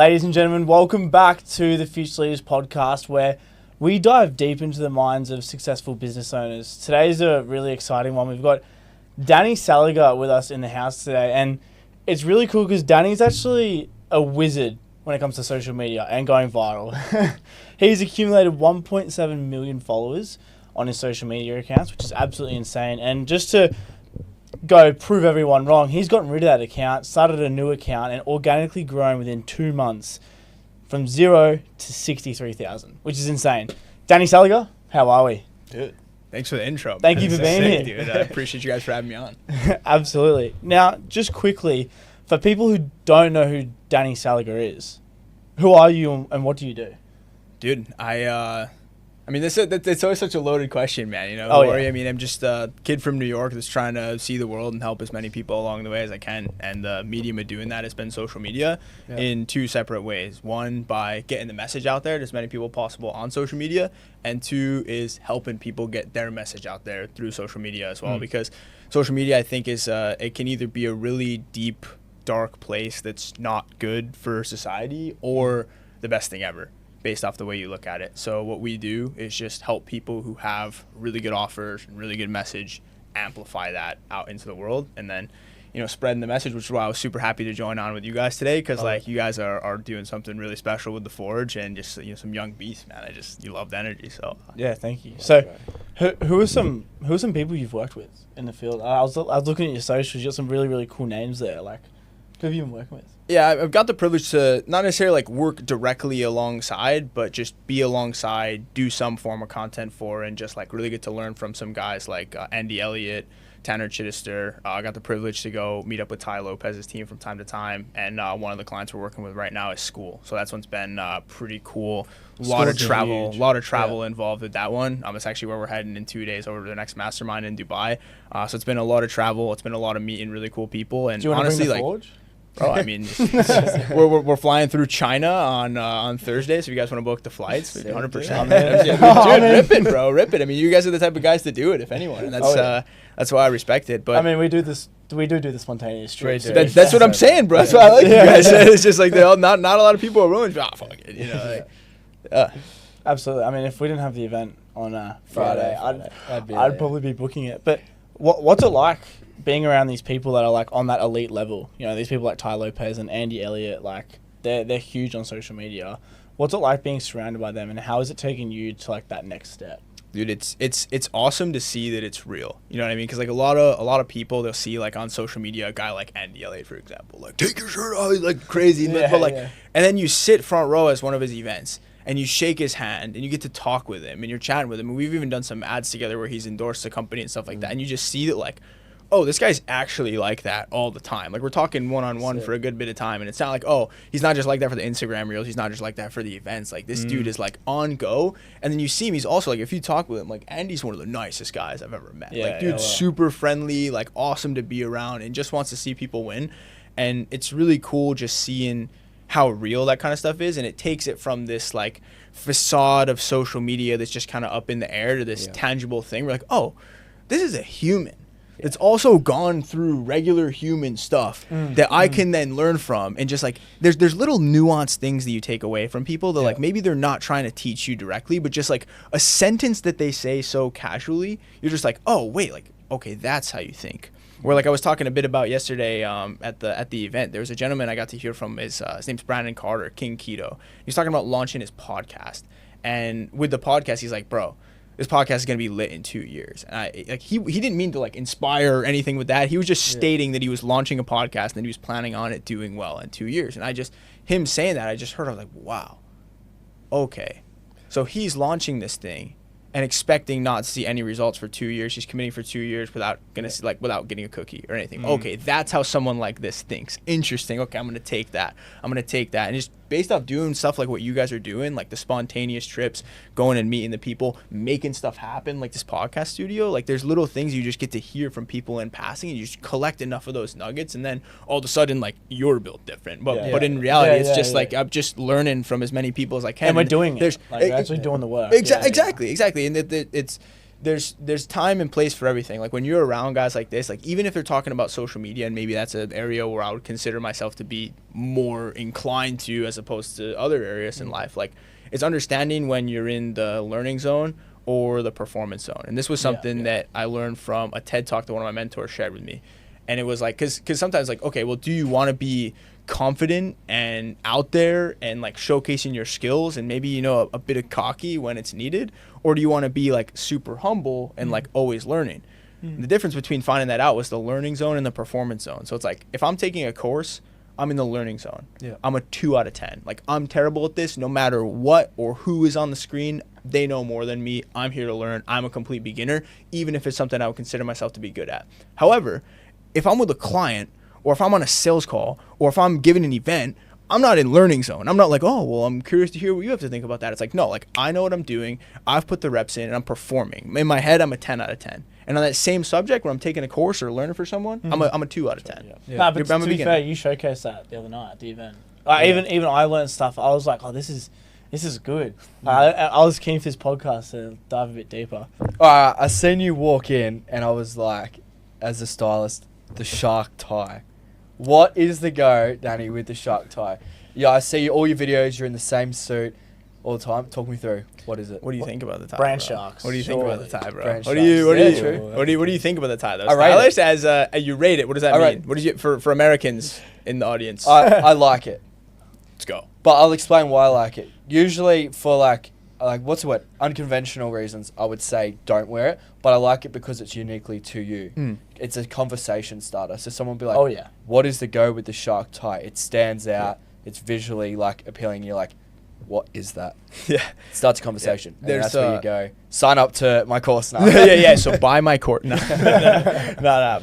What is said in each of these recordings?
Ladies and gentlemen, welcome back to the Future Leaders podcast, where we dive deep into the minds of successful business owners. Today's a really exciting one. We've got Danny Seliger with us in the house today, and it's really cool because Danny's actually a wizard when it comes to social media and going viral. He's accumulated 1.7 million followers on his social media accounts, which is absolutely insane. And just to go prove everyone wrong, he's gotten rid of that account, started a new account, and organically grown within 2 months from 0 to 63,000, which is insane. Danny Seliger, how are we? Dude, thanks for the intro. Thank you for being here. Dude. I appreciate you guys for having me on. Absolutely. Now, just quickly, for people who don't know who Danny Seliger is, who are you and what do you do? Dude, I mean, it's always such a loaded question, man. You know, Yeah. I mean, I'm just a kid from New York that's trying to see the world and help as many people along the way as I can. And the medium of doing that has been social media in two separate ways. One, by getting the message out there to as many people possible on social media. And two is helping people get their message out there through social media as well. Because social media, I think, is it can either be a really deep, dark place that's not good for society or the best thing ever, based off the way you look at it. So what we do is just help people who have really good offers and really good message, amplify that out into the world, and then, you know, spreading the message, which is why I was super happy to join on with you guys today, because you guys are doing something really special with the Forge and just, you know, some young beasts, man. You love the energy. So yeah, thank you. So who are some people you've worked with in the field? I was looking at your socials. You got some really cool names there. Like, who have you been working with? Yeah, I've got the privilege to not necessarily like work directly alongside, but just be alongside, do some form of content for, and just like really get to learn from some guys like Elliott, Tanner Chittister. I got the privilege to go meet up with Lopez's team from time to time, and one of the clients we're working with right now is School. So that's one's been pretty cool. A lot of travel involved with that one. It's actually where we're heading in 2 days over to the next mastermind in Dubai. So it's been a lot of travel. It's been a lot of meeting really cool people. And do you want honestly, to bring the Forge? Bro, I mean, we're flying through China on Thursday, so if you guys want to book the flights, 100%. Dude, rip it, bro, rip it. I mean, you guys are the type of guys to do it, if anyone, and that's why I respect it. But I mean, we do the spontaneous trips. That's what I'm saying, bro. That's why I like you guys. It's just like not a lot of people are willing. Fuck it, you know. Absolutely. I mean, if we didn't have the event on Friday, I'd probably be booking it. But what's it like being around these people that are like on that elite level? You know, these people like Lopez and Elliott, like they're huge on social media. What's it like being surrounded by them, and how is it taking you to like that next step? Dude, it's awesome to see that it's real. You know what I mean? Because like a lot of people, they'll see like on social media a guy like Elliott, for example, like take your shirt off, like crazy, and then you sit front row as one of his events. And you shake his hand, and you get to talk with him, and you're chatting with him. And we've even done some ads together where he's endorsed the company and stuff like that. And you just see that, like, oh, this guy's actually like that all the time. Like, we're talking one-on-one for a good bit of time. And it's not like, oh, he's not just like that for the Instagram reels. He's not just like that for the events. Like, this dude is, like, on go. And then you see him. He's also, like, if you talk with him, like, Andy's one of the nicest guys I've ever met. Super friendly, like, awesome to be around, and just wants to see people win. And it's really cool just seeing how real that kind of stuff is, and it takes it from this like facade of social media that's just kind of up in the air to this tangible thing. We're like, oh, this is a human. It's also gone through regular human stuff that I can then learn from, and just like there's little nuanced things that you take away from people that like maybe they're not trying to teach you directly, but just like a sentence that they say so casually, you're just like, oh wait, like okay, that's how you think. Where like I was talking a bit about yesterday at the event, there was a gentleman I got to hear from. His name's Brandon Carter, King Keto. He's talking about launching his podcast, and with the podcast, he's like, bro, this podcast is gonna be lit in 2 years. And he didn't mean to like inspire or anything with that. He was just stating that he was launching a podcast and that he was planning on it doing well in 2 years. And him saying that, I just heard, I was like, wow, okay, so he's launching this thing and expecting not to see any results for 2 years. She's committing for 2 years without getting a cookie or anything. Okay, that's how someone like this thinks. Interesting. Okay, I'm gonna take that. And just based off doing stuff like what you guys are doing, like the spontaneous trips, going and meeting the people, making stuff happen, like this podcast studio, like there's little things you just get to hear from people in passing, and you just collect enough of those nuggets, and then all of a sudden, like, you're built different. But in reality, it's just like I'm just learning from as many people as I can. And we're doing it. We're actually doing the work. Exactly. And it's there's time and place for everything. Like when you're around guys like this, like even if they're talking about social media, and maybe that's an area where I would consider myself to be more inclined to as opposed to other areas in life, like it's understanding when you're in the learning zone or the performance zone. And this was something that I learned from a TED talk that one of my mentors shared with me. And it was like, cause sometimes like, okay, well, do you want to be confident and out there and like showcasing your skills and maybe, you know, a bit of cocky when it's needed? Or do you want to be like super humble and like always learning? The difference between finding that out was the learning zone and the performance zone. So it's like, if I'm taking a course, I'm in the learning zone. Yeah. I'm a 2 out of 10. Like I'm terrible at this no matter what or who is on the screen. They know more than me. I'm here to learn. I'm a complete beginner, even if it's something I would consider myself to be good at. However, if I'm with a client or if I'm on a sales call or if I'm giving an event, I'm not in learning zone. I'm not like, oh, well, I'm curious to hear what you have to think about that. It's like, no, like I know what I'm doing. I've put the reps in and I'm performing. In my head, I'm a 10 out of 10. And on that same subject where I'm taking a course or learning for someone, I'm a 2 out of 10. Nah, but to be fair, you showcased that the other night at the event. Even I learned stuff. I was like, oh, this is good. I was keen for this podcast to dive a bit deeper. I seen you walk in and I was like, as a stylist, the shark tie. What is the go, Danny, with the shark tie? Yeah, I see all your videos. You're in the same suit all the time. Talk me through. What is it? What do you think about the tie? Brand bro? sharks. What do you think about the tie, bro? Brand What do you sharks. think about the tie though? I rate it. As you rate it. What does that mean? What is it for Americans in the audience? I like it. Let's go. But I'll explain why I like it. Usually for like what's the word? Unconventional reasons, I would say don't wear it. But I like it because it's uniquely to you. It's a conversation starter. So someone will be like, oh yeah, what is the go with the shark tie? It stands out. It's visually like appealing. You're like, what is that? Yeah. Starts a conversation. Yeah. And that's where you go. Sign up to my course now. yeah. So buy my course. No.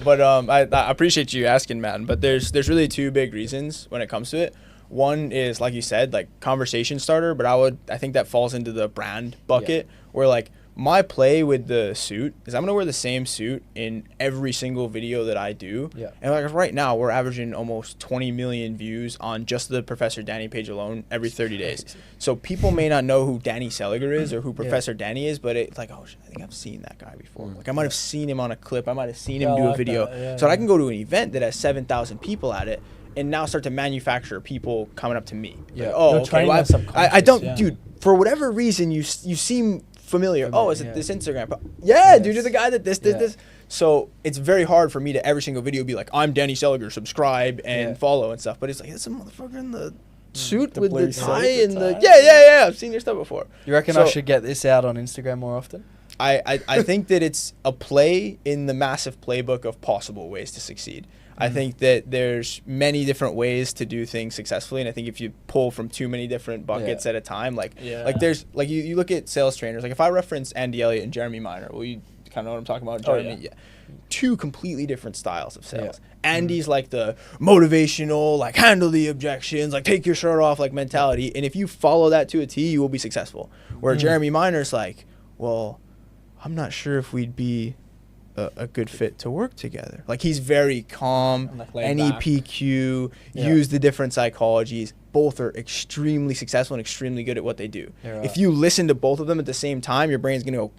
But I appreciate you asking, man. But there's really 2 big reasons when it comes to it. One is, like you said, like conversation starter, but I think that falls into the brand bucket where like my play with the suit is I'm going to wear the same suit in every single video that I do. Yeah. And like right now we're averaging almost 20 million views on just the Professor Danny page alone every 30 days. So people may not know who Danny Seliger is or who Professor Danny is, but it's like, oh, I think I've seen that guy before. Like I might have seen him on a clip. I might have seen him do a video. So I can go to an event that has 7,000 people at it and now start to manufacture people coming up to me. Yeah. Like, oh, okay. Well, I don't, dude, for whatever reason, you seem familiar. Oh, is it this Instagram? Yeah, dude, you're the guy that did this. So it's very hard for me to every single video be like, I'm Danny Seliger, subscribe and follow and stuff. But it's like, that's a motherfucker in the suit with the tie and the yeah. I've seen your stuff before. You reckon I should get this out on Instagram more often? I think that it's a play in the massive playbook of possible ways to succeed. I think that there's many different ways to do things successfully, and I think if you pull from too many different buckets at a time, like there's like you look at sales trainers. Like if I reference Andy Elliott and Jeremy Minor, well, you kind of know what I'm talking about. Jeremy, 2 completely different styles of sales. Andy's like the motivational, like handle the objections, like take your shirt off, like mentality. And if you follow that to a T, you will be successful. Where Jeremy Minor's like, well, I'm not sure if we'd be a good fit to work together. Like he's very calm, NEPQ, use the different psychologies. Both are extremely successful and extremely good at what they do. If you listen to both of them at the same time, your brain's gonna go.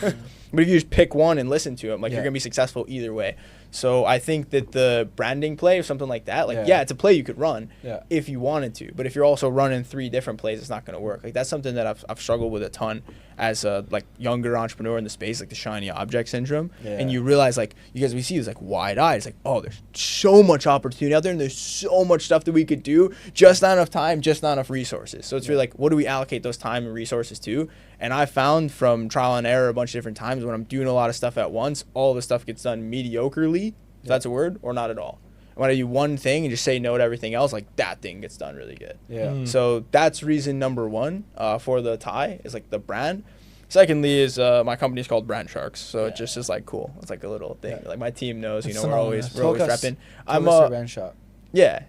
But if you just pick one and listen to them, like you're gonna be successful either way. So I think that the branding play or something like that, like it's a play you could run if you wanted to. But if you're also running 3 different plays, it's not gonna work. Like that's something that I've struggled with a ton as a like younger entrepreneur in the space, like the shiny object syndrome. And you realize like you guys we see is like wide eyed. It's like, oh, there's so much opportunity out there and there's so much stuff that we could do, just not enough time, just not enough resources. So it's really like, what do we allocate those time and resources to? And I found from trial and error a bunch of different times when I'm doing a lot of stuff at once, all the stuff gets done mediocrely, if that's a word, or not at all. When I do one thing and just say no to everything else, like that thing gets done really good. So that's reason number 1 for the tie is like the brand. Secondly is my company is called Brand Sharks, so it just is like cool. It's like a little thing. Like my team knows, you know, we're always repping. I'm a Brand Shark. Yeah.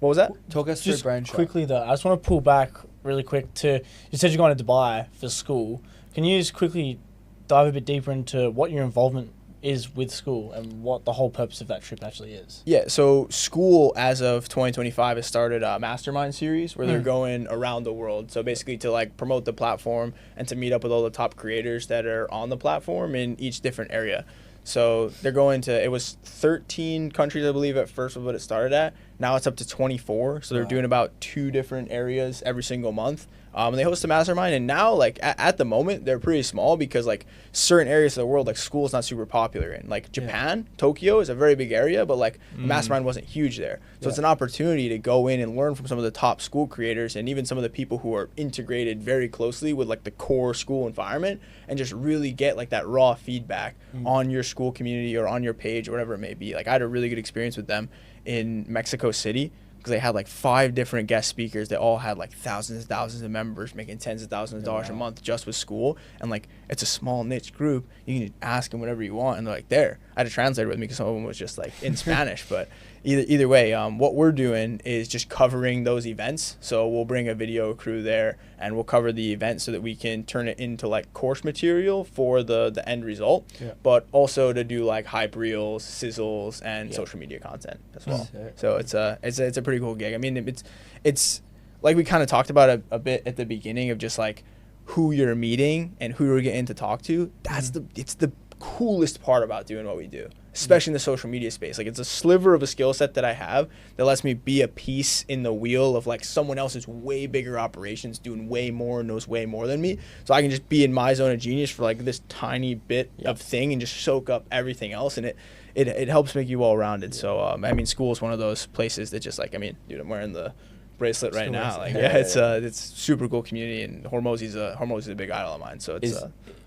What was that? Talk us through Brand Shark. Quickly though, I just want to pull back really quick to, you said you're going to Dubai for school. Can you just quickly dive a bit deeper into what your involvement is with school and what the whole purpose of that trip actually is. Yeah, so school as of 2025 has started a mastermind series where they're going around the world. So basically to like promote the platform and to meet up with all the top creators that are on the platform in each different area. So they're going to, it was 13 countries, I believe, at first was what it started at. Now it's up to 24. So they're doing about 2 different areas every single month. And they host a mastermind, and now like at the moment they're pretty small because like certain areas of the world like school is not super popular in. Like Japan, Tokyo is a very big area, but like the mastermind wasn't huge there. So it's an opportunity to go in and learn from some of the top school creators and even some of the people who are integrated very closely with like the core school environment, and just really get like that raw feedback on your school community or on your page or whatever it may be. Like I had a really good experience with them in Mexico City, because they had like 5 different guest speakers that all had like thousands and thousands of members making tens of thousands of dollars a month just with school. And like it's a small niche group, you can just ask them whatever you want, and they're like, there. I had a translator with me because some of them was just like in Spanish. But either way, what we're doing is just covering those events. So we'll bring a video crew there and we'll cover the event so that we can turn it into like course material for the end result, but also to do like hype reels, sizzles, and social media content as well. So it's a pretty cool gig. I mean, it's like we kind of talked about a bit at the beginning of just like who you're meeting and who you're getting to talk to. It's the coolest part about doing what we do, especially in the social media space. Like it's a sliver of a skill set that I have that lets me be a piece in the wheel of like someone else's way bigger operations doing way more, knows way more than me. So I can just be in my zone of genius for like this tiny bit of thing and just soak up everything else. And it helps make you well-rounded. So I mean, school is one of those places that just like, I mean, dude, I'm wearing the bracelet right now. Like it's super cool community, and Hormozy's a big idol of mine. So it's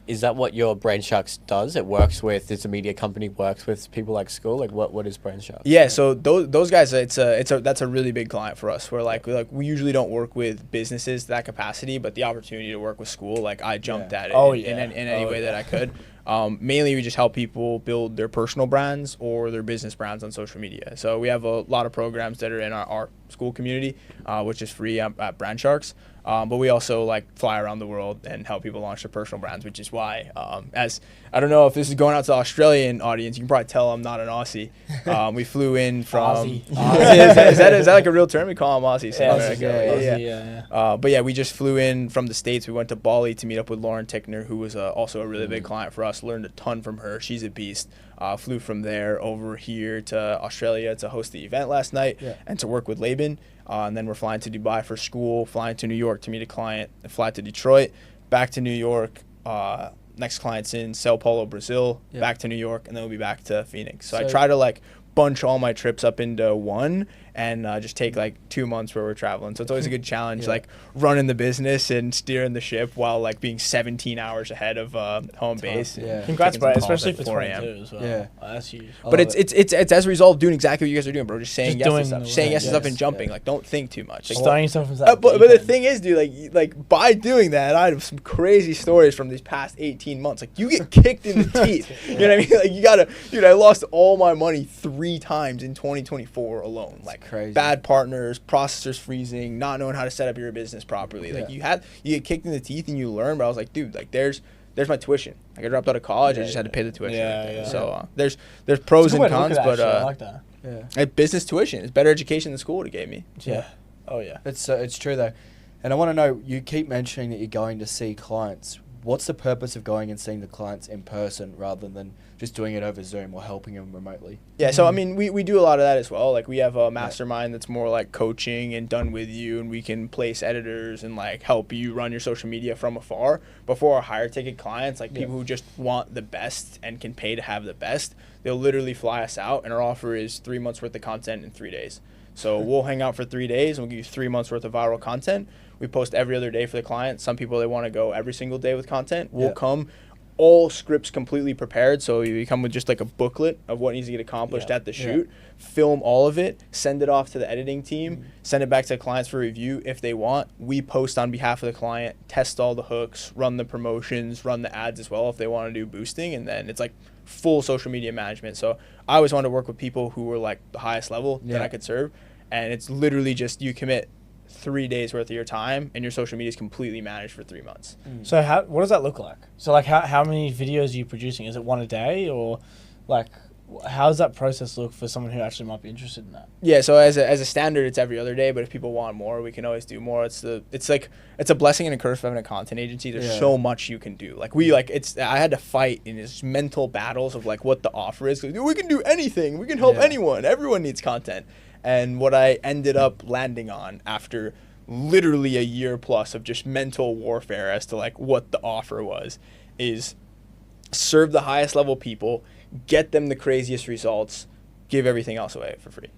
Is that what your Brain Sharks does? It works with, it's a media company, works with people like school? Like what is Brain Sharks? Yeah, so those guys, that's a really big client for us. Where like we usually don't work with businesses to that capacity, but the opportunity to work with school, like I jumped at it in any way that I could. Mainly we just help people build their personal brands or their business brands on social media. So we have a lot of programs that are in our school community, which is free at Brand Sharks. But we also like fly around the world and help people launch their personal brands, which is why, as I don't know if this is going out to the Australian audience, you can probably tell I'm not an Aussie. We flew in from Aussie. Is that like a real term? We call them Aussies. But yeah, we just flew in from the States. We went to Bali to meet up with Lauren Tickner, who was also a really big client for us. Learned a ton from her. She's a beast. Flew from there over here to Australia to host the event last night and to work with Laban. And then we're flying to Dubai for school, flying to New York to meet a client, and fly to Detroit, back to New York. Next client's in Sao Paulo, Brazil, back to New York, and then we'll be back to Phoenix. So I try to like bunch all my trips up into one and just take like 2 months where we're traveling. So it's always a good challenge, like running the business and steering the ship while like being 17 hours ahead of home base. Congrats, bro, especially for 22 as well. That's huge. But it's as a result of doing exactly what you guys are doing, bro. Just saying yes to stuff, saying yes to stuff and jumping. Like don't think too much. Like, starting yourself from that. But the thing is, dude, like by doing that, I have some crazy stories from these past 18 months. Like you get kicked in the teeth. You know what I mean? Like you gotta, dude. I lost all my money 3 times in 2024 alone. Like crazy. Bad partners, processors freezing, not knowing how to set up your business properly. Like you get kicked in the teeth and you learn. But I was like, dude, like there's my tuition. Like I dropped out of college, I just had to pay the tuition. So there's pros and cons, but I like that. Business tuition is better education than school would have gave me. It's true though. And I want to know, you keep mentioning that you're going to see clients. What's the purpose of going and seeing the clients in person rather than just doing it over Zoom or helping them remotely? Yeah, so I mean, we do a lot of that as well. Like we have a mastermind that's more like coaching and done with you, and we can place editors and like help you run your social media from afar. But for our higher ticket clients, like people who just want the best and can pay to have the best, they'll literally fly us out, and our offer is 3 months worth of content in 3 days. So we'll hang out for 3 days and we'll give you 3 months worth of viral content. We post every other day for the client. Some people, they want to go every single day with content. We'll come, all scripts completely prepared. So you come with just like a booklet of what needs to get accomplished at the shoot, film all of it, send it off to the editing team, send it back to the clients for review if they want. We post on behalf of the client, test all the hooks, run the promotions, run the ads as well if they want to do boosting. And then it's like full social media management. So I always wanted to work with people who were like the highest level that I could serve. And it's literally just you commit 3 days worth of your time, and your social media is completely managed for 3 months. So what does that look like? So like how many videos are you producing? Is it one a day, or like how does that process look for someone who actually might be interested in that? Yeah, so as a standard, it's every other day. But if people want more, we can always do more. It's a blessing and a curse for having a content agency. There's so much you can do. Like I had to fight in these mental battles of like what the offer is. We can do anything. We can help anyone. Everyone needs content. And what I ended up landing on after literally a year plus of just mental warfare as to like what the offer was, is serve the highest level people, get them the craziest results, give everything else away for free.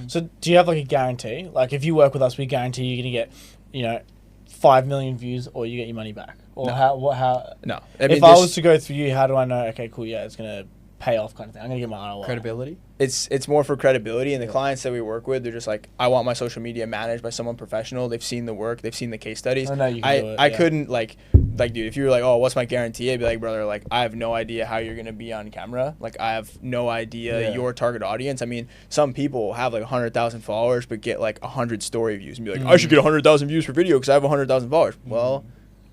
So do you have like a guarantee? Like if you work with us, we guarantee you're going to get, 5 million views or you get your money back? Or No. how? No. If I was to go through you, how do I know, okay, cool, yeah, it's going to pay off kind of thing? I'm going to get my ROI. Credibility. It's more for credibility, and the clients that we work with, they're just like, I want my social media managed by someone professional. They've seen the work, they've seen the case studies. I know you can do it, I couldn't like dude, if you were like, oh, what's my guarantee? I'd be like, brother, like I have no idea how you're gonna be on camera. Like I have no idea your target audience. I mean, some people have like 100,000 followers but get like 100 story views and be like, I should get 100,000 views for video because I have 100,000 followers. Well,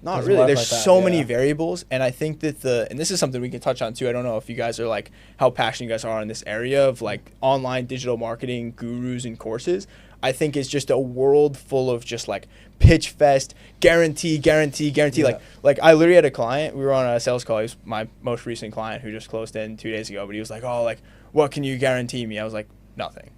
not Doesn't really. work There's like that, so many variables, and I think that and this is something we can touch on too. I don't know if you guys are like how passionate you guys are in this area of like online digital marketing gurus and courses. I think it's just a world full of just like pitch fest, guarantee. Yeah. Like I literally had a client. We were on a sales call. He was my most recent client who just closed in 2 days ago. But he was like, oh, like what can you guarantee me? I was like, nothing.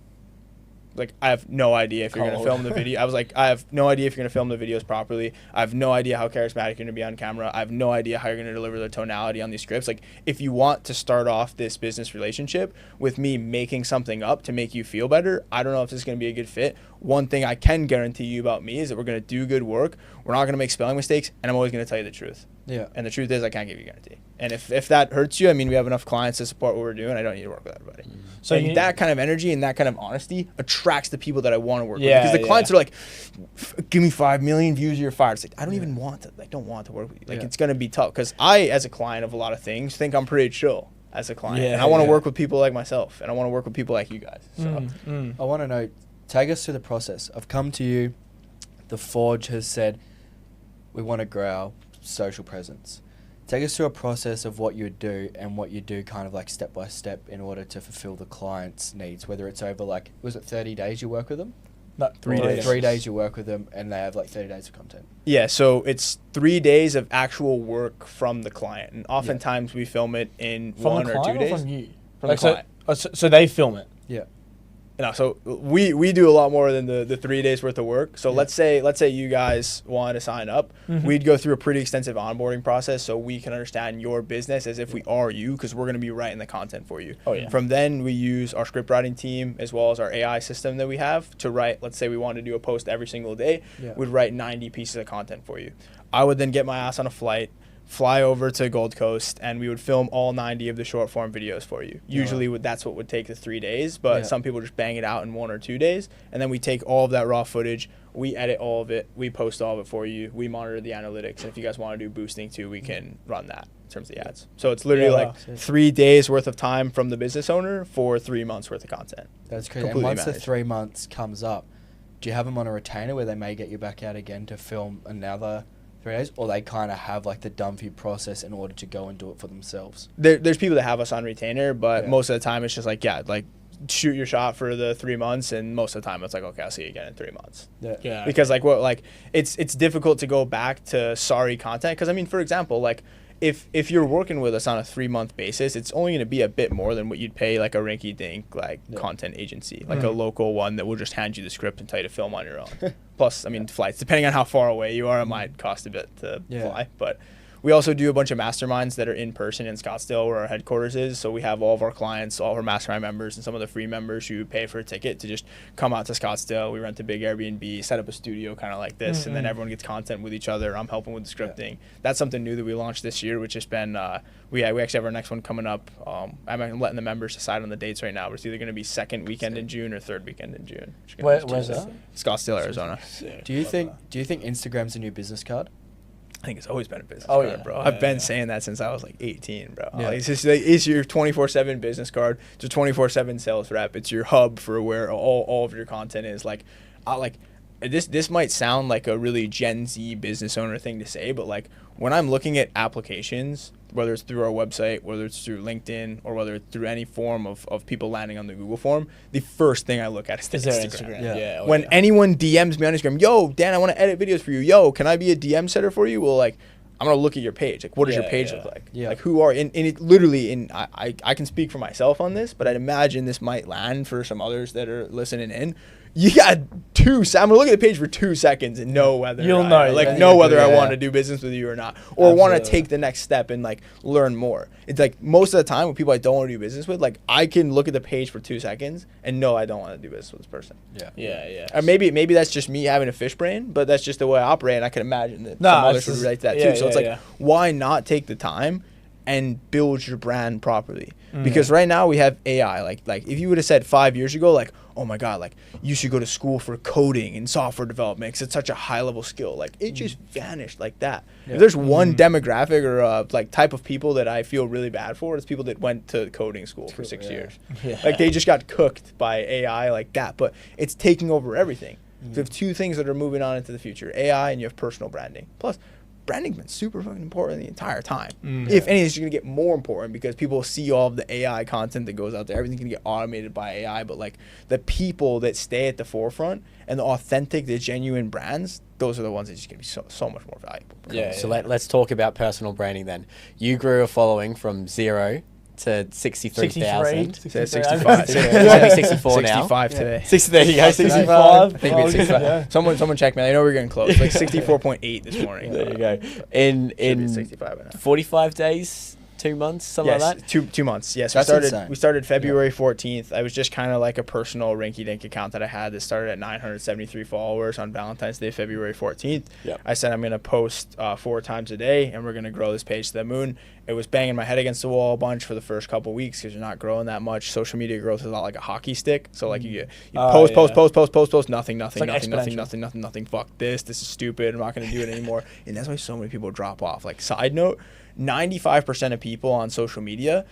Like, I have no idea if you're going to film the video. I was like, I have no idea if you're going to film the videos properly. I have no idea how charismatic you're going to be on camera. I have no idea how you're going to deliver the tonality on these scripts. Like, if you want to start off this business relationship with me making something up to make you feel better, I don't know if this is going to be a good fit. One thing I can guarantee you about me is that we're going to do good work. We're not going to make spelling mistakes, and I'm always going to tell you the truth. Yeah. And the truth is I can't give you a guarantee. And if that hurts you, I mean, we have enough clients to support what we're doing. I don't need to work with everybody. So that kind of energy and that kind of honesty attracts the people that I want to work with. Because the clients are like, give me 5 million views, you're fired. It's like, I don't even want to, don't want to work with you. Like, it's going to be tough. Because I, as a client of a lot of things, think I'm pretty chill as a client. And I want to work with people like myself. And I want to work with people like you guys. So I want to know, take us through the process. I've come to you. The Forge has said, we want to grow our social presence. Take us through a process of what you would do and what you do kind of like step by step in order to fulfill the client's needs, whether it's over like, was it 30 days you work with them? No, 3 days. 3 days you work with them and they have like 30 days of content. Yeah, so it's 3 days of actual work from the client. And oftentimes we film it in from 1 the or 2 client days. or from you? From the client. So they film it. Yeah. No, so we do a lot more than the 3 days worth of work. So let's say you guys want to sign up. We'd go through a pretty extensive onboarding process so we can understand your business as if we are you, because we're going to be writing the content for you. Oh, yeah. From then we use our script writing team as well as our AI system that we have to write. Let's say we want to do a post every single day. We'd write 90 pieces of content for you. I would then get my ass on a flight, fly over to Gold Coast, and we would film all 90 of the short form videos for you. Usually that's what would take the 3 days, but some people just bang it out in 1 or 2 days. And then we take all of that raw footage, we edit all of it, we post all of it for you, we monitor the analytics. And if you guys want to do boosting too, we can run that in terms of the ads. So it's literally 3 days worth of time from the business owner for 3 months worth of content. That's crazy. And once the 3 months comes up, do you have them on a retainer where they may get you back out again to film another 3 days, or they kind of have like the done for you process in order to go and do it for themselves? There's people that have us on retainer, but most of the time it's just like, like shoot your shot for the 3 months, and most of the time it's like, okay, I'll see you again in 3 months. Yeah. Because it's difficult to go back to sorry content. Because I mean, for example, like if you're working with us on a 3 month basis, it's only going to be a bit more than what you'd pay like a rinky dink content agency, like a local one that will just hand you the script and tell you to film on your own. Plus, I mean, flights, depending on how far away you are, it might cost a bit to fly. But we also do a bunch of masterminds that are in person in Scottsdale, where our headquarters is. So we have all of our clients, all of our mastermind members, and some of the free members who pay for a ticket to just come out to Scottsdale. We rent a big Airbnb, set up a studio kind of like this, and then everyone gets content with each other. I'm helping with the scripting. That's something new that we launched this year, which has been, we actually have our next one coming up. I'm letting the members decide on the dates right now. It's either going to be second weekend in June or third weekend in June. Where's that? Scottsdale, Arizona. Do you think Instagram's a new business card? I think it's always been a business card, bro. I've been saying that since I was like 18, bro. Yeah. It's just like, it's your 24/7 business card. It's a 24/7 sales rep. It's your hub for where all of your content is. this might sound like a really Gen Z business owner thing to say, but like when I'm looking at applications, whether it's through our website, whether it's through LinkedIn, or whether it's through any form of people landing on the Google form, the first thing I look at is the Instagram. Yeah. When anyone DMs me on Instagram, yo, Dan, I want to edit videos for you. Yo, can I be a DM setter for you? Well, like, I'm going to look at your page. Like, what does your page look like? Yeah. Like, who are, and it literally, and I can speak for myself on this, but I'd imagine this might land for some others that are listening in. You got I'm going to look at the page for 2 seconds and know whether I want to do business with you or not, or want to take the next step and like learn more. It's like most of the time with people I don't want to do business with, like I can look at the page for 2 seconds and know I don't want to do business with this person. Yeah. Or maybe that's just me having a fish brain, but that's just the way I operate, and I can imagine that some others would relate to that too. So it's like, why not take the time and build your brand properly? Because right now we have AI. Like if you would have said 5 years ago, like, oh my God, like you should go to school for coding and software development because it's such a high level skill. Like it just vanished like that. If there's one demographic or like type of people that I feel really bad for, it's people that went to coding school for 6 years. Like they just got cooked by AI like that, but it's taking over everything. So you have two things that are moving on into the future, AI and you have personal branding. Plus, branding's been super fucking important the entire time. If anything, it's going to get more important because people see all of the AI content that goes out there. Everything's going to get automated by AI, but like the people that stay at the forefront and the authentic, the genuine brands, those are the ones that just going to be so much more valuable. So let's talk about personal branding then. You grew a following from 0 to 63,000. 65. 64 now. 65 today. There you go, 65. I think we had 65. Someone check me. I know we're getting close. Like 64.8 this morning. There you go. In 65 right now. 45 days, 2 months, something like that? 2 months. Yes, That's we started February 14th. I was just kind of like a personal rinky-dink account that I had that started at 973 followers on Valentine's Day, February 14th. Yep. I said I'm going to post 4 times a day, and we're going to grow this page to the moon. It was banging my head against the wall a bunch for the first couple weeks because you're not growing that much. Social media growth is a lot like a hockey stick. So like you post, nothing, fuck this is stupid, I'm not going to do it anymore. And that's why so many people drop off. Like, side note, 95% of people on social media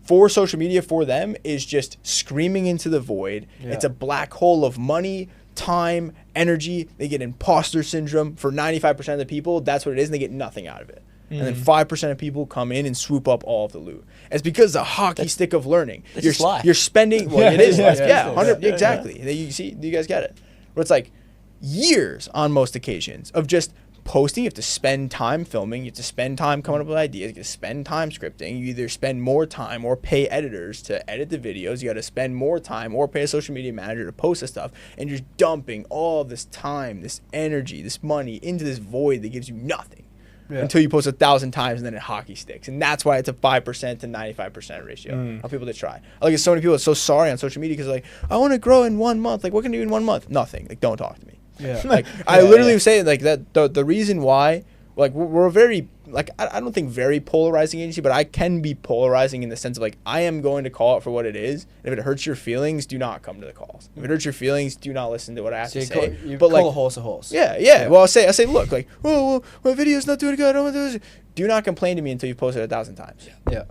for them is just screaming into the void. It's a black hole of money, time, energy. They get imposter syndrome. For 95% of the people, that's what it is, and they get nothing out of it. And then 5% of people come in and swoop up all of the loot. It's because the hockey stick of learning. You're spending. Well, it is life. Exactly. Do you guys get it? But it's like years on most occasions of just posting. You have to spend time filming. You have to spend time coming up with ideas. You have to spend time scripting. You either spend more time or pay editors to edit the videos. You got to spend more time or pay a social media manager to post this stuff. And you're dumping all this time, this energy, this money into this void that gives you nothing. Until you post 1,000 times and then it hockey sticks. And that's why it's a 5% to 95% ratio of people that try. I look at so many people that's so sorry on social media because like, I want to grow in 1 month. Like, what can you do in 1 month? Nothing. Like, don't talk to me. Like, I literally say like that the reason why, like, we're very, like, I don't think very polarizing agency, but I can be polarizing in the sense of like, I am going to call it for what it is. And if it hurts your feelings, do not come to the calls. If it hurts your feelings, do not listen to what I have to say. You call a horse a horse. Yeah. Well, I say, look, like, well, my video's not doing good. I don't want to do this. Do not complain to me until you've posted 1,000 times. Yeah.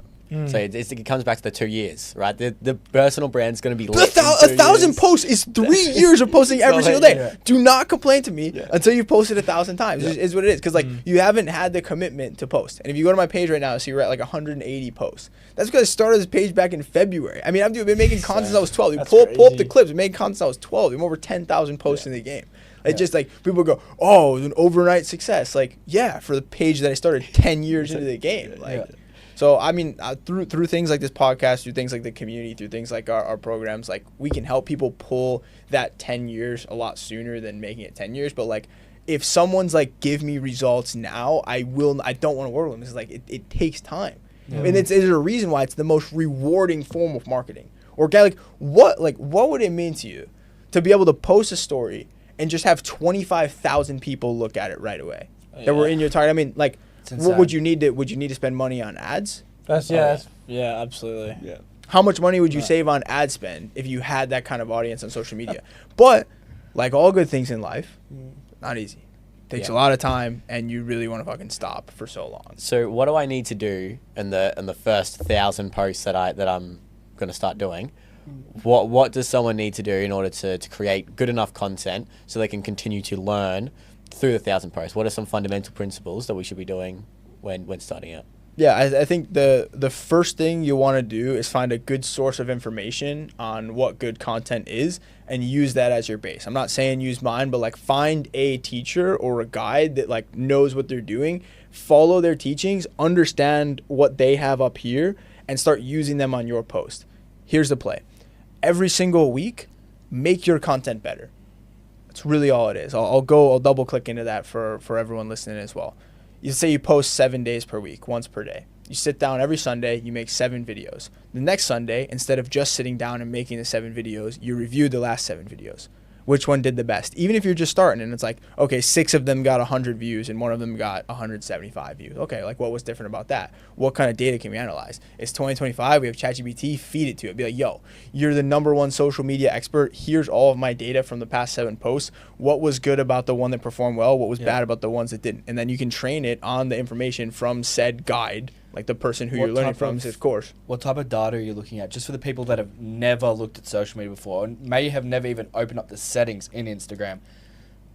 So it comes back to the 2 years, right? The personal brand's going to be lit. 1,000 posts is 3 years of posting every single day. Do not complain to me until you've posted 1,000 times. Is what it is. Because like you haven't had the commitment to post. And if you go to my page right now, so you're at like 180 posts. That's because I started this page back in February. I mean, I've been making content since I was 12. You pull up the clips. We made content since I was 12. We have over 10,000 posts in the game. It's just like people go, oh, an overnight success. Like, yeah, for the page that I started 10 years into the game. Like. So, I mean, through things like this podcast, through things like the community, through things like our programs, like, we can help people pull that 10 years a lot sooner than making it 10 years. But, like, if someone's like, give me results now, I don't want to work with them. It's like, it takes time. And there's a reason why it's the most rewarding form of marketing. Or, guy, what would it mean to you to be able to post a story and just have 25,000 people look at it right away that were in your target? I mean, like, what would you need to spend money on ads? Absolutely. Yeah. How much money would you save on ad spend if you had that kind of audience on social media? But like all good things in life, not easy. Takes a lot of time, and you really want to fucking stop for so long. So what do I need to do in the first 1,000 posts that I'm going to start doing? What does someone need to do in order to create good enough content so they can continue to learn through the 1,000 posts? What are some fundamental principles that we should be doing when starting out? Yeah, I think the first thing you want to do is find a good source of information on what good content is and use that as your base. I'm not saying use mine, but like find a teacher or a guide that like knows what they're doing, follow their teachings, understand what they have up here, and start using them on your post. Here's the play. Every single week, make your content better. That's really all it is. I'll double click into that for everyone listening as well. You say you post 7 days per week, once per day. You sit down every Sunday, you make 7 videos. The next Sunday, instead of just sitting down and making the 7 videos, you review the last 7 videos. Which one did the best? Even if you're just starting and it's like, okay, 6 of them got 100 views and 1 of them got 175 views. Okay, like what was different about that? What kind of data can we analyze? It's 2025, we have ChatGPT, feed it to it. Be like, yo, you're the #1 social media expert. Here's all of my data from the past 7 posts. What was good about the one that performed well? What was bad about the ones that didn't? And then you can train it on the information from said guide, like the person who you're learning from, of course. What type of data are you looking at? Just for the people that have never looked at social media before and may have never even opened up the settings in Instagram.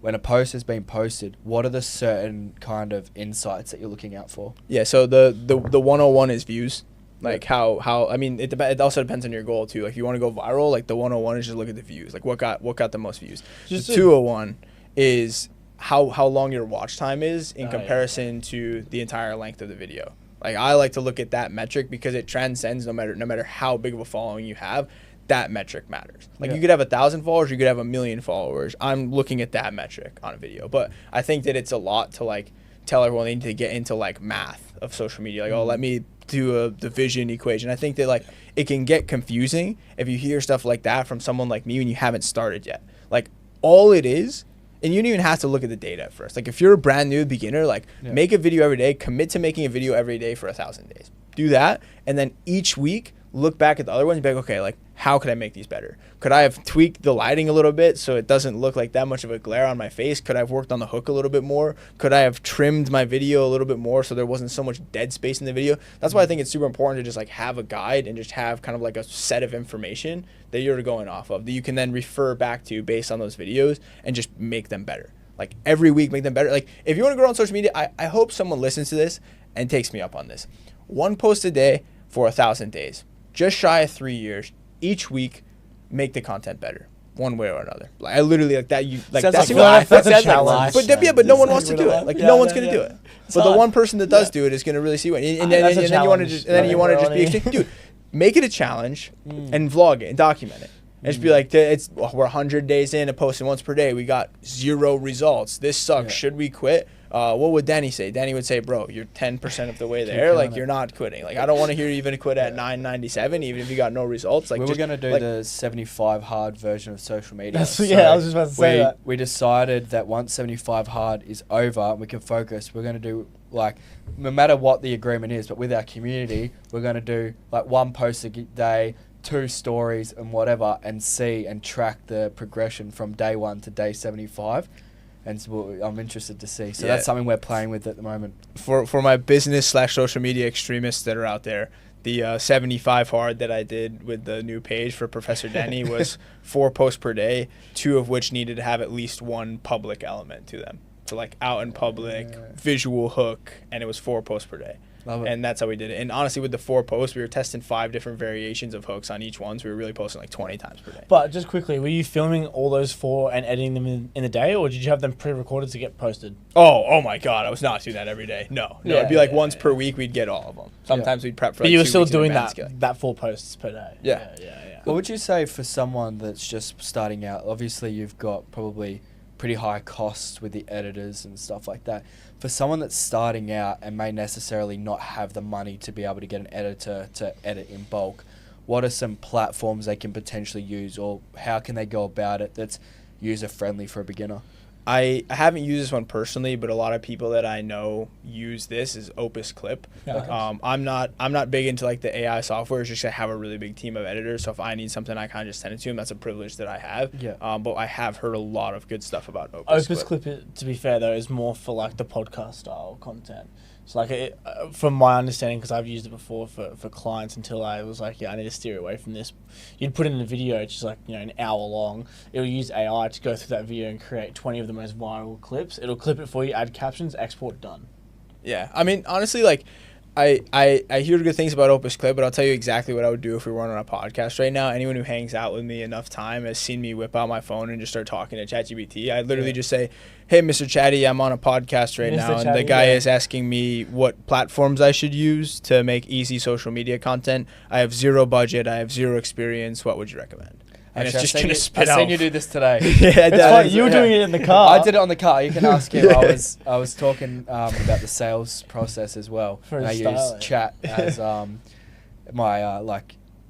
When a post has been posted, what are the certain kind of insights that you're looking out for? Yeah, so the 101 is views. Like how I mean, it also depends on your goal too. Like if you want to go viral, like the 101 is just look at the views. Like what got the most views. Just the 201 is how long your watch time is in comparison to the entire length of the video. Like I like to look at that metric because it transcends no matter how big of a following you have, that metric matters. Like you could have 1,000 followers, you could have 1 million followers. I'm looking at that metric on a video. But I think that it's a lot to like tell everyone they need to get into like math of social media. Like, let me do a division equation. I think that like it can get confusing if you hear stuff like that from someone like me when you haven't started yet. Like all it is, and you don't even have to look at the data at first. Like if you're a brand new beginner, like make a video every day, commit to making a video every day for 1,000 days. Do that. And then each week, look back at the other ones and be like, okay, like how could I make these better? Could I have tweaked the lighting a little bit so it doesn't look like that much of a glare on my face? Could I have worked on the hook a little bit more? Could I have trimmed my video a little bit more so there wasn't so much dead space in the video? That's why I think it's super important to just like have a guide and just have kind of like a set of information that you're going off of that you can then refer back to based on those videos and just make them better. Like every week, make them better. Like if you want to grow on social media, I hope someone listens to this and takes me up on this. 1 post a day for 1,000 days. Just shy of 3 years. Each week, make the content better, one way or another. Like I literally like that. You like that's a challenge. But no one wants to do it. Like no one's gonna do it. But the one person that does do it is gonna really see what. And then you want to just be extreme, dude. Make it a challenge and vlog it and document it. And just be like, we're 100 days in and posting once per day. We got 0 results. This sucks. Should we quit? What would Danny say? Danny would say, bro, you're 10% of the way there. Like, you're not quitting. Like, I don't want to hear you even quit at 997, even if you got no results. Like, we were going to do the 75 hard version of social media. I was just about to say that. We decided that once 75 hard is over, we can focus. We're going to do, like, no matter what the agreement is, but with our community, we're going to do, like, 1 post a day, 2 stories and whatever, and see and track the progression from day 1 to day 75. And so I'm interested to see. So that's something we're playing with at the moment. For my business/social media extremists that are out there, the 75 hard that I did with the new page for Professor Denny was 4 posts per day, 2 of which needed to have at least 1 public element to them. So like out in public, visual hook, and it was 4 posts per day. Love it. And that's how we did it. And honestly, with the 4 posts, we were testing 5 different variations of hooks on each one. So we were really posting like 20 times per day. But just quickly, were you filming all those 4 and editing them in the day, or did you have them pre-recorded to get posted? Oh my God. I was not doing that every day. No. It'd be like once per week, we'd get all of them. Sometimes we'd prep for like 2 weeks. But you were still doing that 4 posts per day. Yeah. What would you say for someone that's just starting out? Obviously, you've got probably pretty high costs with the editors and stuff like that. For someone that's starting out and may necessarily not have the money to be able to get an editor to edit in bulk, what are some platforms they can potentially use, or how can they go about it that's user-friendly for a beginner? I haven't used this one personally, but a lot of people that I know use this as Opus Clip. Yeah. I'm not big into like the AI software. It's just I have a really big team of editors, so if I need something, I kind of just send it to them. That's a privilege that I have. Yeah. But I have heard a lot of good stuff about Opus Clip. To be fair though, is more for like the podcast style content. So like from my understanding, because I've used it before for clients, until I was like, yeah, I need to steer away from this. You'd put it in a video, it's just like, you know, an hour long. It'll use AI to go through that video and create 20 of the most viral clips. It'll clip it for you, add captions, export, done. Yeah, I mean, honestly, like, I hear good things about Opus Clip, but I'll tell you exactly what I would do if we weren't on a podcast right now. Anyone who hangs out with me enough time has seen me whip out my phone and just start talking to ChatGPT. I literally just say, hey, Mr. Chatty, I'm on a podcast right now, and the guy is asking me what platforms I should use to make easy social media content. I have zero budget. I have zero experience. What would you recommend? And Actually, it's just going to spit out. I've seen you do this today. Yeah, It's funny, you were doing it in the car. I did it on the car. You can ask him. I was talking about the sales process as well. And I use chat as my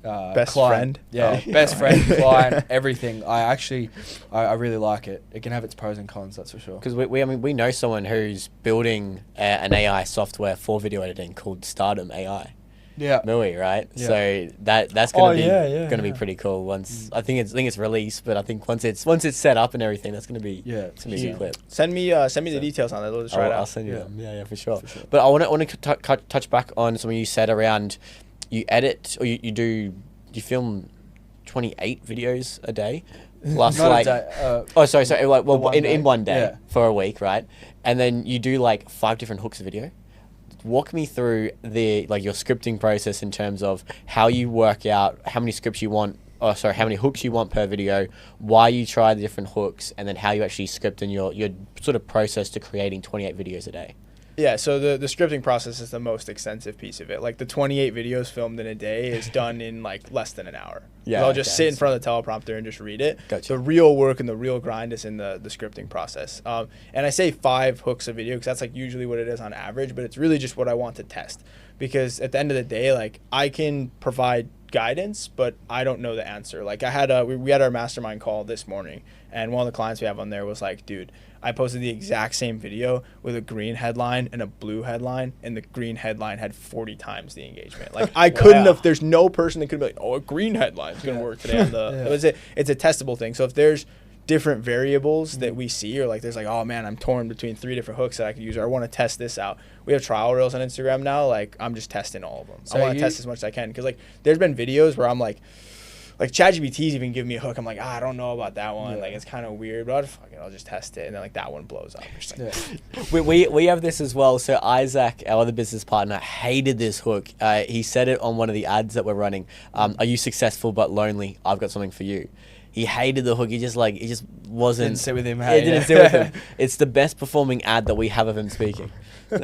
best client. friend. Yeah, best friend, client, everything. I really like it. It can have its pros and cons, that's for sure. Because we know someone who's building an AI software for video editing called Stardom AI. Yeah. Mui, right? Yeah. So that's gonna be pretty cool once I think it's released, but I think once it's set up and everything, that's gonna be it's gonna be a good clip. Send me the details on that. Let's try it out. I'll send you them. Yeah, for sure. But I want to touch back on something you said around you edit or you film 28 videos a day. Plus Not like a day, sorry like well in one day Yeah. for a week, right? And then you do like 5 different hooks of video. Walk me through your scripting process in terms of how you work out how many scripts you want, how many hooks you want per video, why you try the different hooks, and then how you actually script and your sort of process to creating 28 videos a day. Yeah, so the scripting process is the most extensive piece of it. Like the 28 videos filmed in a day is done in like less than an hour. Yeah, I'll just sit in front of the teleprompter and just read it. Gotcha. The real work and the real grind is in the scripting process. And I say 5 hooks of video because that's like usually what it is on average, but it's really just what I want to test. Because at the end of the day, like I can provide guidance, but I don't know the answer. Like I had we had our mastermind call this morning, and one of the clients we have on there was like, dude, I posted the exact same video with a green headline and a blue headline, and the green headline had 40 times the engagement. Like I couldn't have. There's no person that could be like, oh, a green headline is gonna work today on the. It's a testable thing. So if there's different variables that we see, or like there's like, oh man, I'm torn between 3 different hooks that I could use, or I want to test this out. We have trial reels on Instagram now. Like I'm just testing all of them. So I want to test as much as I can, because like there's been videos where I'm like ChatGPT's even giving me a hook. I'm like, I don't know about that one. Like it's kind of weird, but I'll just test it, and then like that one blows up. We have this as well. So Isaac, our other business partner, hated this hook. He said it on one of the ads that we're running. Are you successful but lonely? I've got something for you. He hated the hook. He just wasn't. Didn't sit with him. It didn't sit with him. It's the best performing ad that we have of him speaking. You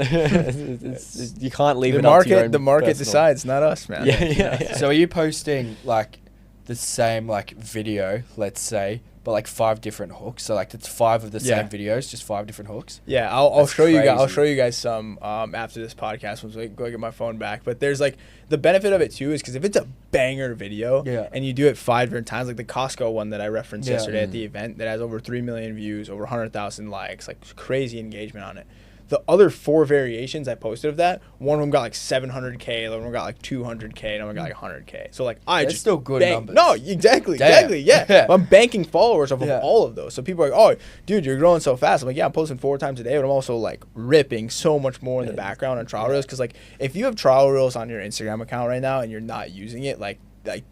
can't leave it up to your own The market personal. decides, not us, man. Yeah. So are you posting like the same like video, let's say, but like 5 different hooks? So like it's 5 of the same videos, just 5 different hooks. Yeah, I'll show you guys. crazy. I'll show you guys some after this podcast once I go get my phone back. But there's like the benefit of it too is because if it's a banger video and you do it 5 different times, like the Costco one that I referenced yesterday at the event that has over 3 million views, over 100,000 likes, like crazy engagement on it. The other 4 variations I posted of that, one of them got like 700K, the other one got like 200K, another one got like 100K. So like That's still good numbers. No, exactly, yeah. I'm banking followers off of all of those. So people are like, oh, dude, you're growing so fast. I'm like, yeah, I'm posting 4 times a day, but I'm also like ripping so much more in the background on trial reels. Because like if you have trial reels on your Instagram account right now and you're not using it, like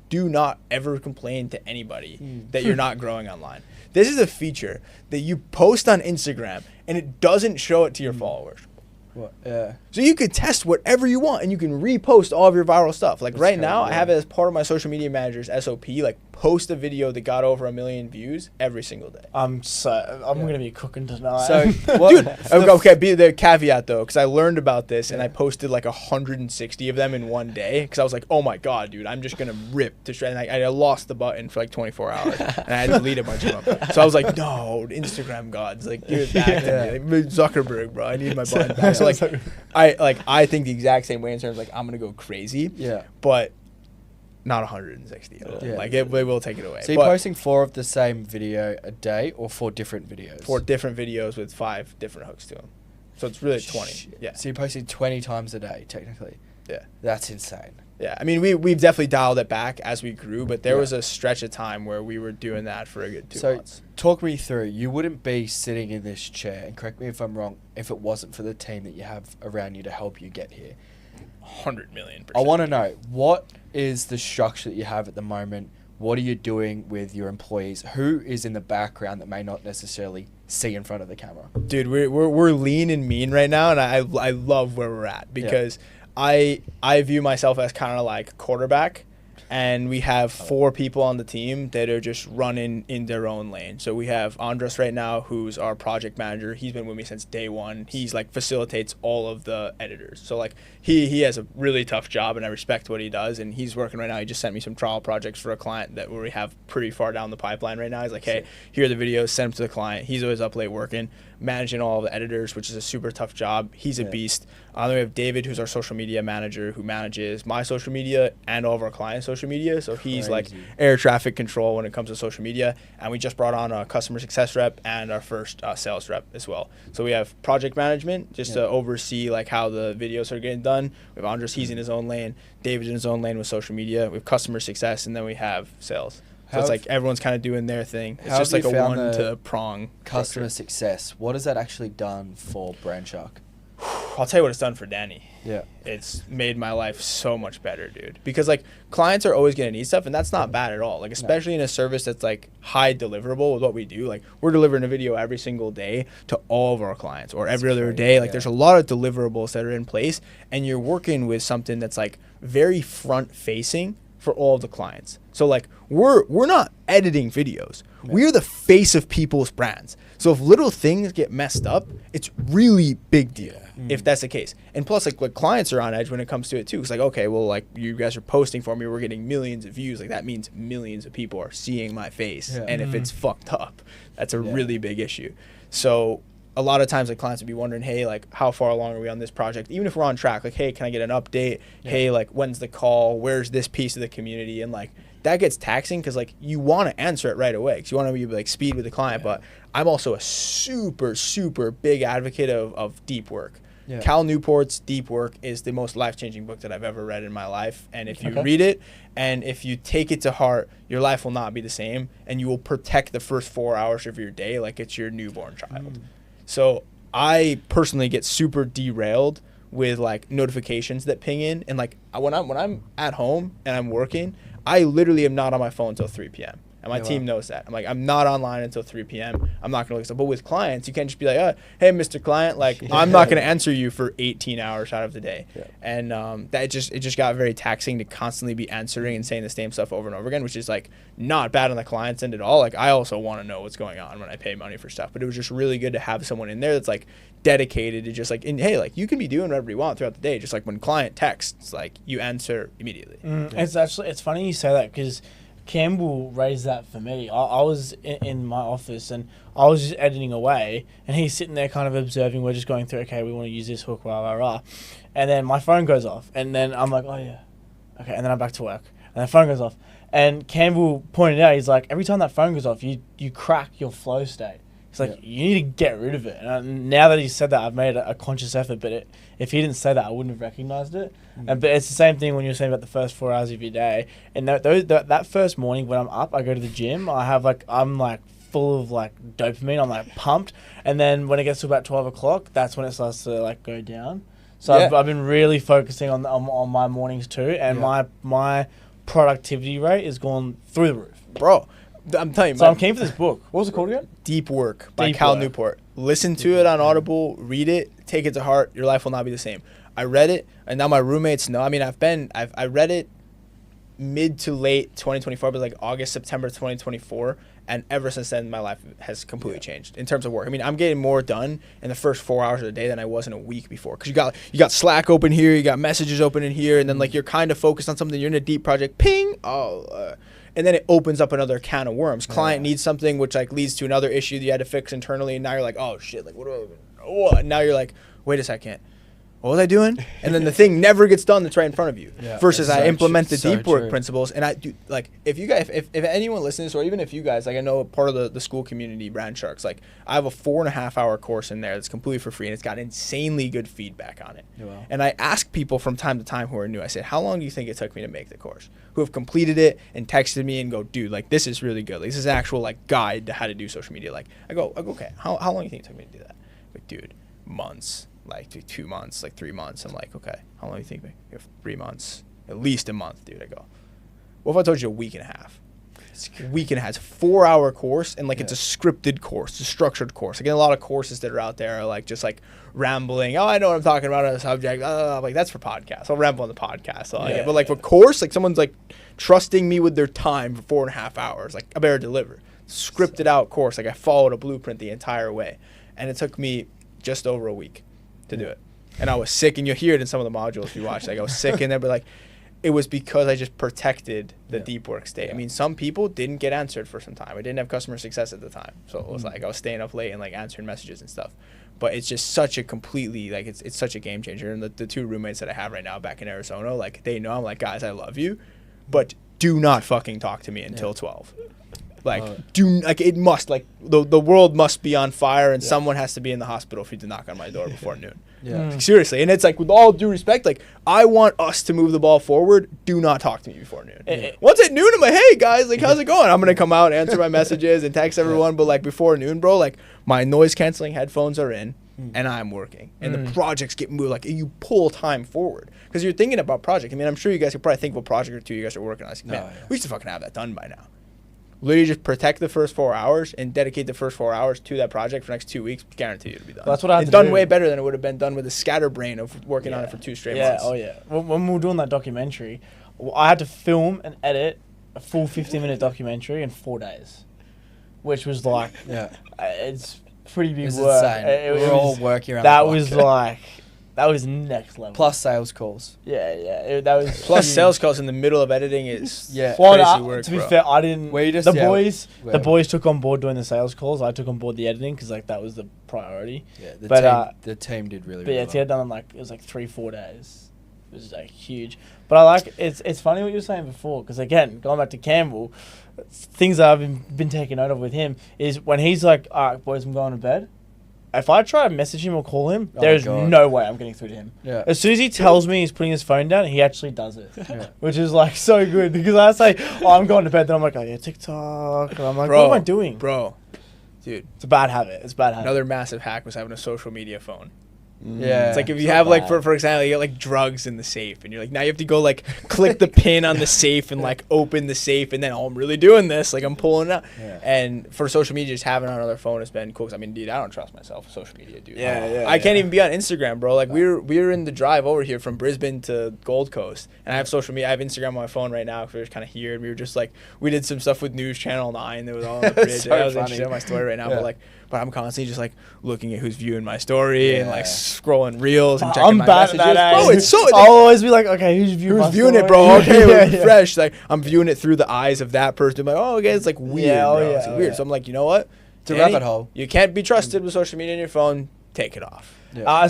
do not ever complain to anybody that you're not growing online. This is a feature that you post on Instagram and it doesn't show it to your followers. What? Yeah. So you could test whatever you want and you can repost all of your viral stuff. Like right now, I have it as part of my social media manager's SOP, like post a video that got over 1 million views every single day. I'm gonna be cooking tonight. So, dude, okay, be the caveat though, because I learned about this and I posted like 160 of them in one day because I was like, oh my god, dude, I'm just gonna rip to shred. And I lost the button for like 24 hours and I had to delete a bunch of them. So I was like, no, Instagram gods, like give it back to me, like, Zuckerberg, bro, I need my button back. So like, I think the exact same way in terms of like I'm gonna go crazy, but not 160 of them. Like it will take it away. So you're posting 4 of the same video a day, or 4 different videos? 4 different videos with 5 different hooks to them. So it's really 20. Yeah. So you're posting 20 times a day, technically. Yeah. That's insane. Yeah, I mean, we've definitely dialed it back as we grew, but there was a stretch of time where we were doing that for a good 2 months. So talk me through, you wouldn't be sitting in this chair, and correct me if I'm wrong, if it wasn't for the team that you have around you to help you get here. 100 million %. I want to know, what is the structure that you have at the moment? What are you doing with your employees? Who is in the background that may not necessarily see in front of the camera? Dude, we're lean and mean right now, and I love where we're at because I view myself as kind of like quarterback, and we have 4 people on the team that are just running in their own lane. So we have Andres right now, who's our project manager. He's been with me since day one. He's like facilitates all of the editors. So like he has a really tough job, and I respect what he does. And he's working right now. He just sent me some trial projects for a client that where we have pretty far down the pipeline right now. He's like, hey, here are the videos, send them to the client. He's always up late working, managing all of the editors, which is a super tough job. He's a beast. Then we have David, who's our social media manager, who manages my social media and all of our clients' social media. So he's like air traffic control when it comes to social media. And we just brought on a customer success rep and our first sales rep as well. So we have project management just to oversee like how the videos are getting done. We have Andres, he's in his own lane. David's in his own lane with social media. We have customer success, and then we have sales. So it's like everyone's kind of doing their thing. It's just like a one-to-prong customer success. What has that actually done for Brandshark? I'll tell you what it's done for Danny. Yeah. It's made my life so much better, dude. Because like clients are always going to need stuff, and that's not bad at all. Like especially in a service that's like high deliverable with what we do. Like we're delivering a video every single day to all of our clients, or every other day. Like there's a lot of deliverables that are in place, and you're working with something that's like very front facing for all of the clients. So like we're not editing videos. We're the face of people's brands. So if little things get messed up, it's really big deal if that's the case. And plus like clients are on edge when it comes to it too. It's like, okay, well like you guys are posting for me, we're getting millions of views. Like that means millions of people are seeing my face. And if it's fucked up, that's a really big issue. So a lot of times like clients would be wondering, hey, like how far along are we on this project? Even if we're on track, like, hey, can I get an update? Hey, like when's the call? Where's this piece of the community? And like that gets taxing because like you want to answer it right away because you want to be like speed with the client. But I'm also a super, super big advocate of deep work. Cal Newport's Deep Work is the most life-changing book that I've ever read in my life. And if you read it and if you take it to heart, your life will not be the same, and you will protect the first 4 hours of your day like it's your newborn child. So I personally get super derailed with like notifications that ping in, and like when I'm at home and I'm working, I literally am not on my phone until 3 p.m. And my team knows that. I'm like, I'm not online until 3 p.m. I'm not going to look at stuff. But with clients, you can't just be like, hey, Mr. Client, like, I'm not going to answer you for 18 hours out of the day. And it just got very taxing to constantly be answering and saying the same stuff over and over again, which is, like, not bad on the client's end at all. Like, I also want to know what's going on when I pay money for stuff. But it was just really good to have someone in there that's, like, dedicated to just, like, and, hey, like, you can be doing whatever you want throughout the day. Just, like, when client texts, like, you answer immediately. It's funny you say that because Campbell raised that for me. I was in my office and I was just editing away, and he's sitting there kind of observing. We're just going through, okay, we want to use this hook, rah, rah, rah. And then my phone goes off, and then I'm like, oh yeah, okay, and then I'm back to work, and the phone goes off. And Campbell pointed out, he's like, every time that phone goes off, you crack your flow state. It's like, you need to get rid of it. And now that he said that, I've made a conscious effort, but if he didn't say that, I wouldn't have recognized it. But it's the same thing when you're saying about the first 4 hours of your day. And that first morning when I'm up, I go to the gym, I'm like full of like dopamine, I'm like pumped. And then when it gets to about 12 o'clock, that's when it starts to like go down. So I've been really focusing on my mornings too. And my productivity rate is gone through the roof. Bro, I'm telling you, so I'm keen for this book. What was it called again? Deep Work by Cal Newport. Listen to it on Audible, read it, take it to heart. Your life will not be the same. I read it, and now my roommates know. I mean, I read it mid to late 2024, but like August, September 2024, and ever since then, my life has completely changed in terms of work. I mean, I'm getting more done in the first 4 hours of the day than I was in a week before. Because you got Slack open here, you got messages open in here, and then like you're kind of focused on something. You're in a deep project, ping, and then it opens up another can of worms. Client needs something, which like leads to another issue that you had to fix internally, and now you're like, oh shit, like what do I even know? And now you're like, wait a second, what was I doing? And then the thing never gets done that's right in front of you. Yeah, Versus it's I so implement the so deep work true. principles, and I do, like, if you guys, if anyone listens, or even if you guys, like, I know part of the school community, Brand Sharks, like, I have a 4.5-hour course in there that's completely for free, and it's got insanely good feedback on it. Wow. And I ask people from time to time who are new, I said, how long do you think it took me to make the course? Who have completed it and texted me and go, dude, like, this is really good. Like, this is an actual, like, guide to how to do social media. Like, I go, okay, how long do you think it took me to do that? Like, dude, months. Like 2 months, like 3 months. I'm like, okay, how long do you think? Like 3 months, at least a month, dude. I go, what if I told you a week and a half? It's a week and a half. It's a 4-hour course, and like it's a scripted course, it's a structured course. Again, a lot of courses that are out there are like just like rambling. Oh, I know what I'm talking about on a subject. Like that's for podcasts. I'll ramble on the podcast. But like for course, like someone's like trusting me with their time for 4.5 hours. Like I better deliver. Scripted out course. Like I followed a blueprint the entire way, and it took me just over a week to do it. And I was sick, and you'll hear it in some of the modules if you watch. Like I was sick in there, but like it was because I just protected the deep work state. I mean, some people didn't get answered for some time. I didn't have customer success at the time, so it was like I was staying up late and like answering messages and stuff. But it's just such a completely like it's such a game changer. And the 2 roommates that I have right now back in Arizona, like they know I'm like, guys, I love you, but do not fucking talk to me until 12. Like, it must, like, the world must be on fire, and someone has to be in the hospital for you to knock on my door before noon. Like, seriously. And it's like, with all due respect, like, I want us to move the ball forward. Do not talk to me before noon. Once at noon, I'm like, hey, guys, like, how's it going? I'm going to come out and answer my messages and text everyone. But, like, before noon, bro, like, my noise-canceling headphones are in, and I'm working. And the projects get moved. Like, you pull time forward. Because you're thinking about project. I mean, I'm sure you guys could probably think of a project or two you guys are working on. Like, man, we used to fucking have that done by now. Literally just protect the first 4 hours and dedicate the first 4 hours to that project for the next 2 weeks. Guarantee you it'll be done. Well, that's what I had it's to done do. way better than it would have been done with a scatterbrain of working on it for 2 straight months. When we were doing that documentary, I had to film and edit a full 15-minute documentary in 4 days, which was like, it's pretty big work. Insane. We're all working around that the clock. was like, that was next level. Plus sales calls. That was Plus huge. sales calls in the middle of editing is Well, crazy work, to be bro. fair, I didn't. We just- The boys took on board doing the sales calls. I took on board the editing because like that was the priority. Yeah, the team did really, But really yeah, well. to get done in like it was like 3-4 days. It was like huge. But I like it's funny what you were saying before because again, going back to Campbell, things that I've been taking note of with him is when he's like, "All right, boys, I'm going to bed." If I try to message him or call him, there's no way I'm getting through to him. Yeah. As soon as he tells me he's putting his phone down, he actually does it, which is like so good because I say, "Oh, I'm going to bed," then I'm like, "Oh yeah, TikTok," and I'm like, Bro, "What am I doing?" Bro, dude, It's a bad habit. It's a bad habit. another massive hack was having a social media phone. Yeah. It's like if you have like for example, you get like drugs in the safe, and you're like now you have to go like click the pin on the safe and like open the safe, and then I'm really doing this, like I'm pulling it out. Yeah. And for social media, just having it on another phone has been cool. 'Cause I mean, dude, I don't trust myself with social media, dude. I can't even be on Instagram, bro. Like we were in the drive over here from Brisbane to Gold Coast, and I have social media. I have Instagram on my phone right now because we were kind of here, and we were just like we did some stuff with News Channel 9 that was all on the bridge. So I was funny. interested in my story right now, but I'm constantly just like looking at who's viewing my story and like scrolling reels and checking I'm my bad messages. at that. Bro, it's so I'll always be like, "Okay, who's viewing who's my viewing story?" it, bro? Okay, Yeah. fresh. Like I'm viewing it through the eyes of that person. I'm like, oh, okay, it's like weird, bro. It's weird. So I'm like, you know what? It's a rabbit hole. You can't be trusted with social media on your phone. Take it off.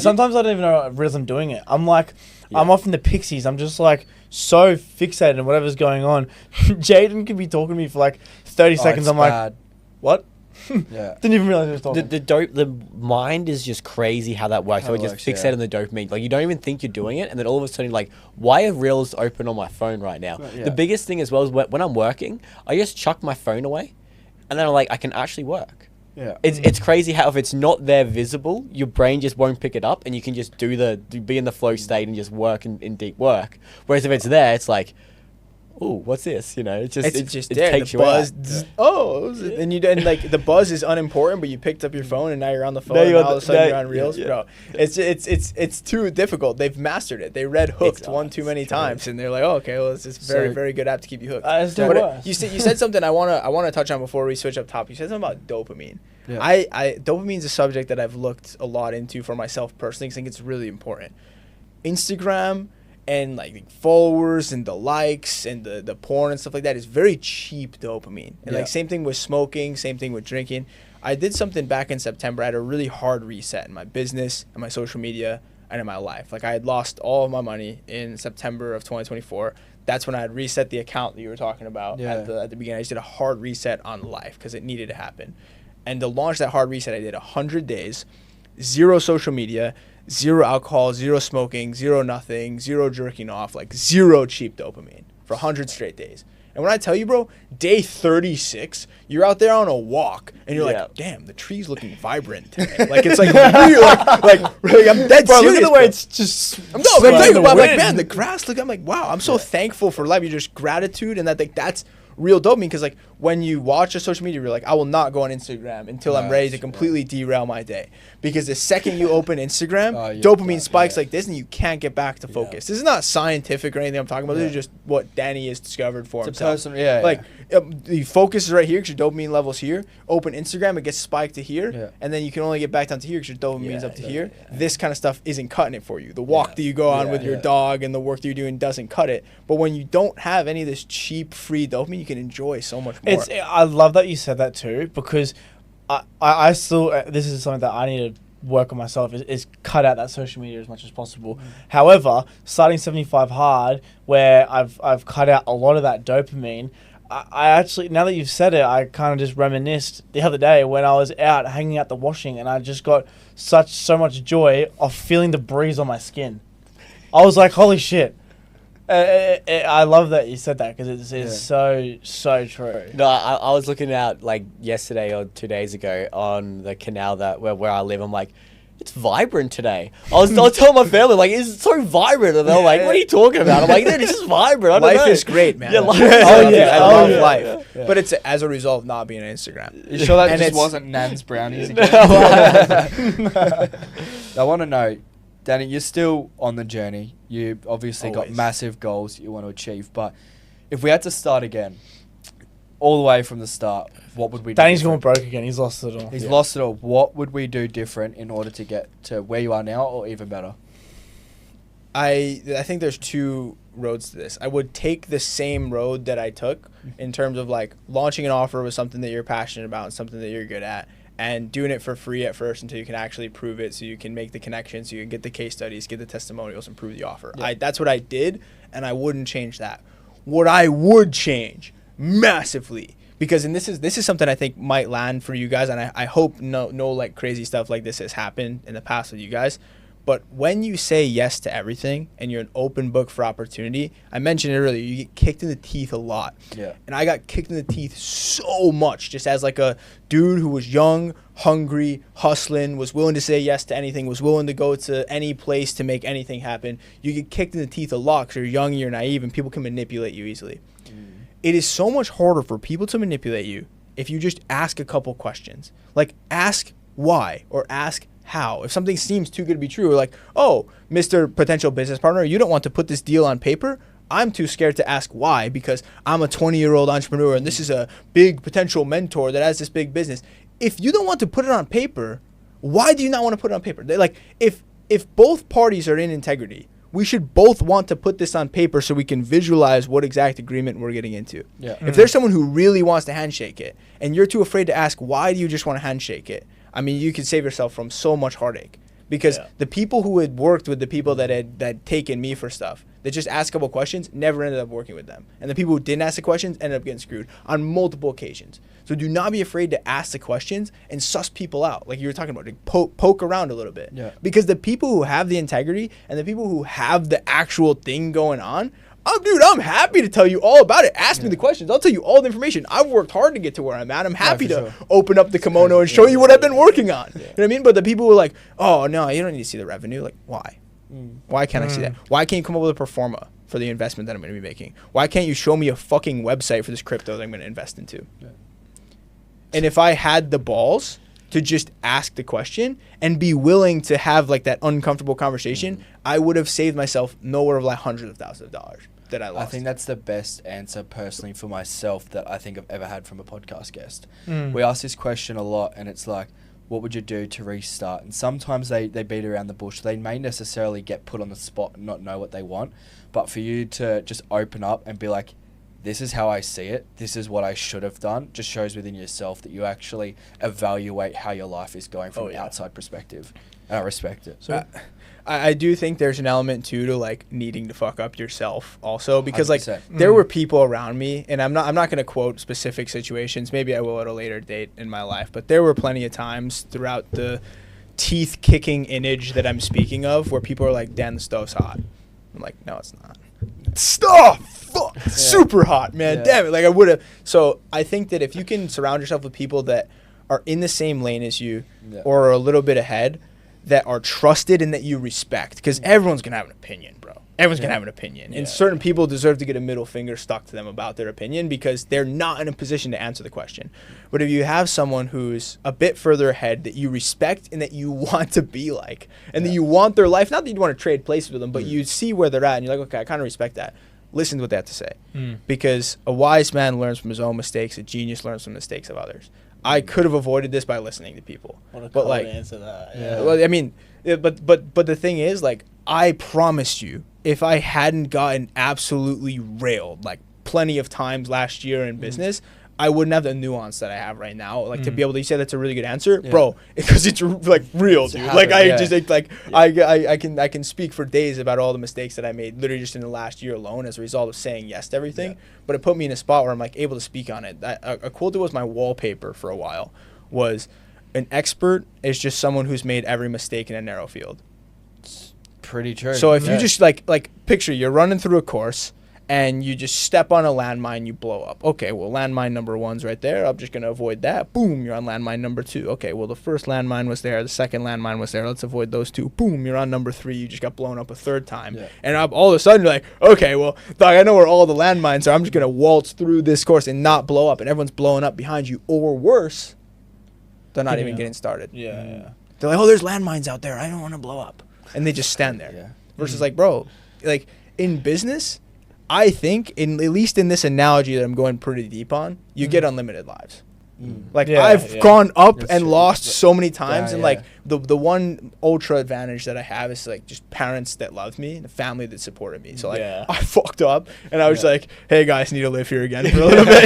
Sometimes I don't even know realize I'm doing it. I'm like, I'm off in the pixies. I'm just like so fixated on whatever's going on. Jaden could be talking to me for like 30 seconds. I'm like, what? Yeah. Didn't even realize he was talking. The mind is just crazy how that works. How So it it just works, fixated yeah. on the dopamine. Like you don't even think you're doing it, and then all of a sudden, like, why are reels open on my phone right now? Yeah. The biggest thing as well is when I'm working, I just chuck my phone away, and then I'm like, I can actually work. Yeah. It's crazy how if it's not there visible, your brain just won't pick it up, and you can just be in the flow state and just work in deep work. Whereas if it's there, it's like, ooh, what's this? You know, it's just It there. takes The you buzz. and like the buzz is unimportant, but you picked up your phone and now you're on the phone. Now And you're all on of a the- sudden now- you're on reels, yeah. bro. It's too difficult. They've mastered it. They read hooked one too many times, and they're like, oh, okay, well, it's just very very good app to keep you hooked. It's the But worst. you said something I wanna touch on before we switch up top. You said something about dopamine. Yeah. Dopamine's a subject that I've looked a lot into for myself personally. 'Cause I think it's really important. Instagram and like followers and the likes and the porn and stuff like that is very cheap dopamine. And like same thing with smoking, same thing with drinking. I did something back in September. I had a really hard reset in my business and my social media. and in my life. Like I had lost all of my money in September of 2024. That's when I had reset the account that you were talking about at the beginning. I just did a hard reset on life because it needed to happen. And to launch that hard reset, I did 100 days, 0 social media, 0 alcohol, 0 smoking, 0 nothing, 0 jerking off, like 0 cheap dopamine for 100 straight days. And when I tell you, bro, day 36, you're out there on a walk, and you're like, damn, the tree's looking vibrant today. Like, it's like, really, like I'm dead Bro, serious, look at the way it's just... I'm like, man, the grass, look, I'm like, wow, I'm so thankful for life. You're just gratitude, and that, like, that's real dopamine, because, like, when you watch a social media, you're like, I will not go on Instagram until I'm ready to completely derail my day. Because the second you open Instagram, dopamine spikes like this, and you can't get back to focus. This is not scientific or anything I'm talking about. This is just what Danny has discovered for himself. The focus is right here because your dopamine level's here. Open Instagram, it gets spiked to here, and then you can only get back down to here because your dopamine's up to here. This kind of stuff isn't cutting it for you. The walk that you go on with your dog and the work that you're doing doesn't cut it. But when you don't have any of this cheap, free dopamine, you can enjoy so much more. I love that you said that too, because I still, this is something that I need to work on myself, is cut out that social media as much as possible. However, starting 75 hard, where I've cut out a lot of that dopamine, I actually, now that you've said it, I kind of just reminisced the other day when I was out hanging out the washing, and I just got so much joy of feeling the breeze on my skin. I was like, holy shit. I love that you said that, because it's so true. No, I was looking out like yesterday or 2 days ago on the canal where I live. I'm like, it's vibrant today. I was telling my family, like, it's so vibrant, and they're like, what are you talking about? I'm like, dude, it's just vibrant. Life is great, man. Yeah, life I love life. Yeah. But it's as a result of not being on Instagram. You sure that just wasn't Nan's brownies again? I want to know, Danny, you're still on the journey. You obviously got massive goals you want to achieve, but if we had to start again, all the way from the start, what would we do? Danny's gone broke again. He's lost it all. He's lost it all. What would we do different in order to get to where you are now, or even better? I think there's 2 roads to this. I would take the same road that I took in terms of, like, launching an offer with something that you're passionate about and something that you're good at, and doing it for free at first until you can actually prove it, so you can make the connections, so you can get the case studies, get the testimonials, and prove the offer. That's what I did, and I wouldn't change that. What I would change massively, because this is something I think might land for you guys, and I hope no like crazy stuff like this has happened in the past with you guys. But when you say yes to everything and you're an open book for opportunity, I mentioned it earlier, you get kicked in the teeth a lot. Yeah. And I got kicked in the teeth so much, just as like a dude who was young, hungry, hustling, was willing to say yes to anything, was willing to go to any place to make anything happen. You get kicked in the teeth a lot because you're young and you're naive, and people can manipulate you easily. It is so much harder for people to manipulate you if you just ask a couple questions. Like, ask why, or ask how. If something seems too good to be true, or like, oh, Mr. Potential Business Partner, you don't want to put this deal on paper. I'm too scared to ask why, because I'm a 20-year-old entrepreneur and this is a big potential mentor that has this big business. If you don't want to put it on paper, why do you not want to put it on paper? Like, if both parties are in integrity, we should both want to put this on paper so we can visualize what exact agreement we're getting into. Yeah. If there's someone who really wants to handshake it and you're too afraid to ask why do you just want to handshake it, I mean, you could save yourself from so much heartache. Because the people who had worked with the people that had taken me for stuff, that just asked a couple questions, never ended up working with them. And the people who didn't ask the questions ended up getting screwed on multiple occasions. So do not be afraid to ask the questions and suss people out, like you were talking about, like poke around a little bit. Yeah. Because the people who have the integrity and the people who have the actual thing going on, dude, I'm happy to tell you all about it. Ask me the questions. I'll tell you all the information. I've worked hard to get to where I'm at. I'm happy to open up the kimono and show you what I've been working on. You know what I mean? But the people who are like, oh, no, you don't need to see the revenue. Like, why? Why can't I see that? Why can't you come up with a pro forma for the investment that I'm going to be making? Why can't you show me a fucking website for this crypto that I'm going to invest into? Yeah. And if I had the balls to just ask the question and be willing to have like that uncomfortable conversation, I would have saved myself nowhere of like hundreds of thousands of dollars that I lost. I think that's the best answer personally for myself that I think I've ever had from a podcast guest. We ask this question a lot, and it's like, what would you do to restart? And sometimes they beat around the bush. They may necessarily get put on the spot and not know what they want, but for you to just open up and be like, this is how I see it, this is what I should have done, just shows within yourself that you actually evaluate how your life is going from an outside perspective. And I respect it. So I do think there's an element too to like needing to fuck up yourself also, because like 100%. there were people around me, and I'm not gonna quote specific situations. Maybe I will at a later date in my life, but there were plenty of times throughout the teeth kicking image that I'm speaking of where people are like, "Dan, the stove's hot." I'm like, "No, it's not. Fuck, super hot, man. Damn it!" Like I would have. So I think that if you can surround yourself with people that are in the same lane as you, or are a little bit ahead, that are trusted and that you respect, because everyone's gonna have an opinion, bro. Everyone's gonna have an opinion, and certain people deserve to get a middle finger stuck to them about their opinion because they're not in a position to answer the question. But if you have someone who's a bit further ahead that you respect and that you want to be like, and that you want their life, not that you want to trade places with them, but you see where they're at and you're like, okay, I kind of respect that. Listen to what they have to say, because a wise man learns from his own mistakes. A genius learns from mistakes of others. I could have avoided this by listening to people. What a but cool like, answer that. yeah. Well, I mean, but the thing is, like, I promised you, if I hadn't gotten absolutely railed like plenty of times last year in business, I wouldn't have the nuance that I have right now. Like to be able to say that's a really good answer, bro, because it's like real, dude. Like I can speak for days about all the mistakes that I made literally just in the last year alone as a result of saying yes to everything. But it put me in a spot where I'm like able to speak on it. A quote that was my wallpaper for a while was, "An expert is just someone who's made every mistake in a narrow field." Pretty true. So if you just like picture you're running through a course and you just step on a landmine, you blow up. Okay, well, landmine number 1's right there. I'm just going to avoid that. Boom, you're on landmine number 2. Okay, well, the first landmine was there. The second landmine was there. Let's avoid those 2. Boom, you're on number 3. You just got blown up a third time. Yeah. And all of a sudden, you're like, okay, well, dog, I know where all the landmines are. I'm just going to waltz through this course and not blow up. And everyone's blowing up behind you. Or worse, they're not even getting started. Yeah. They're like, oh, there's landmines out there. I don't want to blow up. And they just stand there. Versus like, bro, like in business, I think at least in this analogy that I'm going pretty deep on, you get unlimited lives. Like I've gone up and lost so many times, and like the one ultra advantage that I have is like just parents that love me, and the family that supported me. So like I fucked up, and I was like, "Hey guys, need to live here again for a little bit."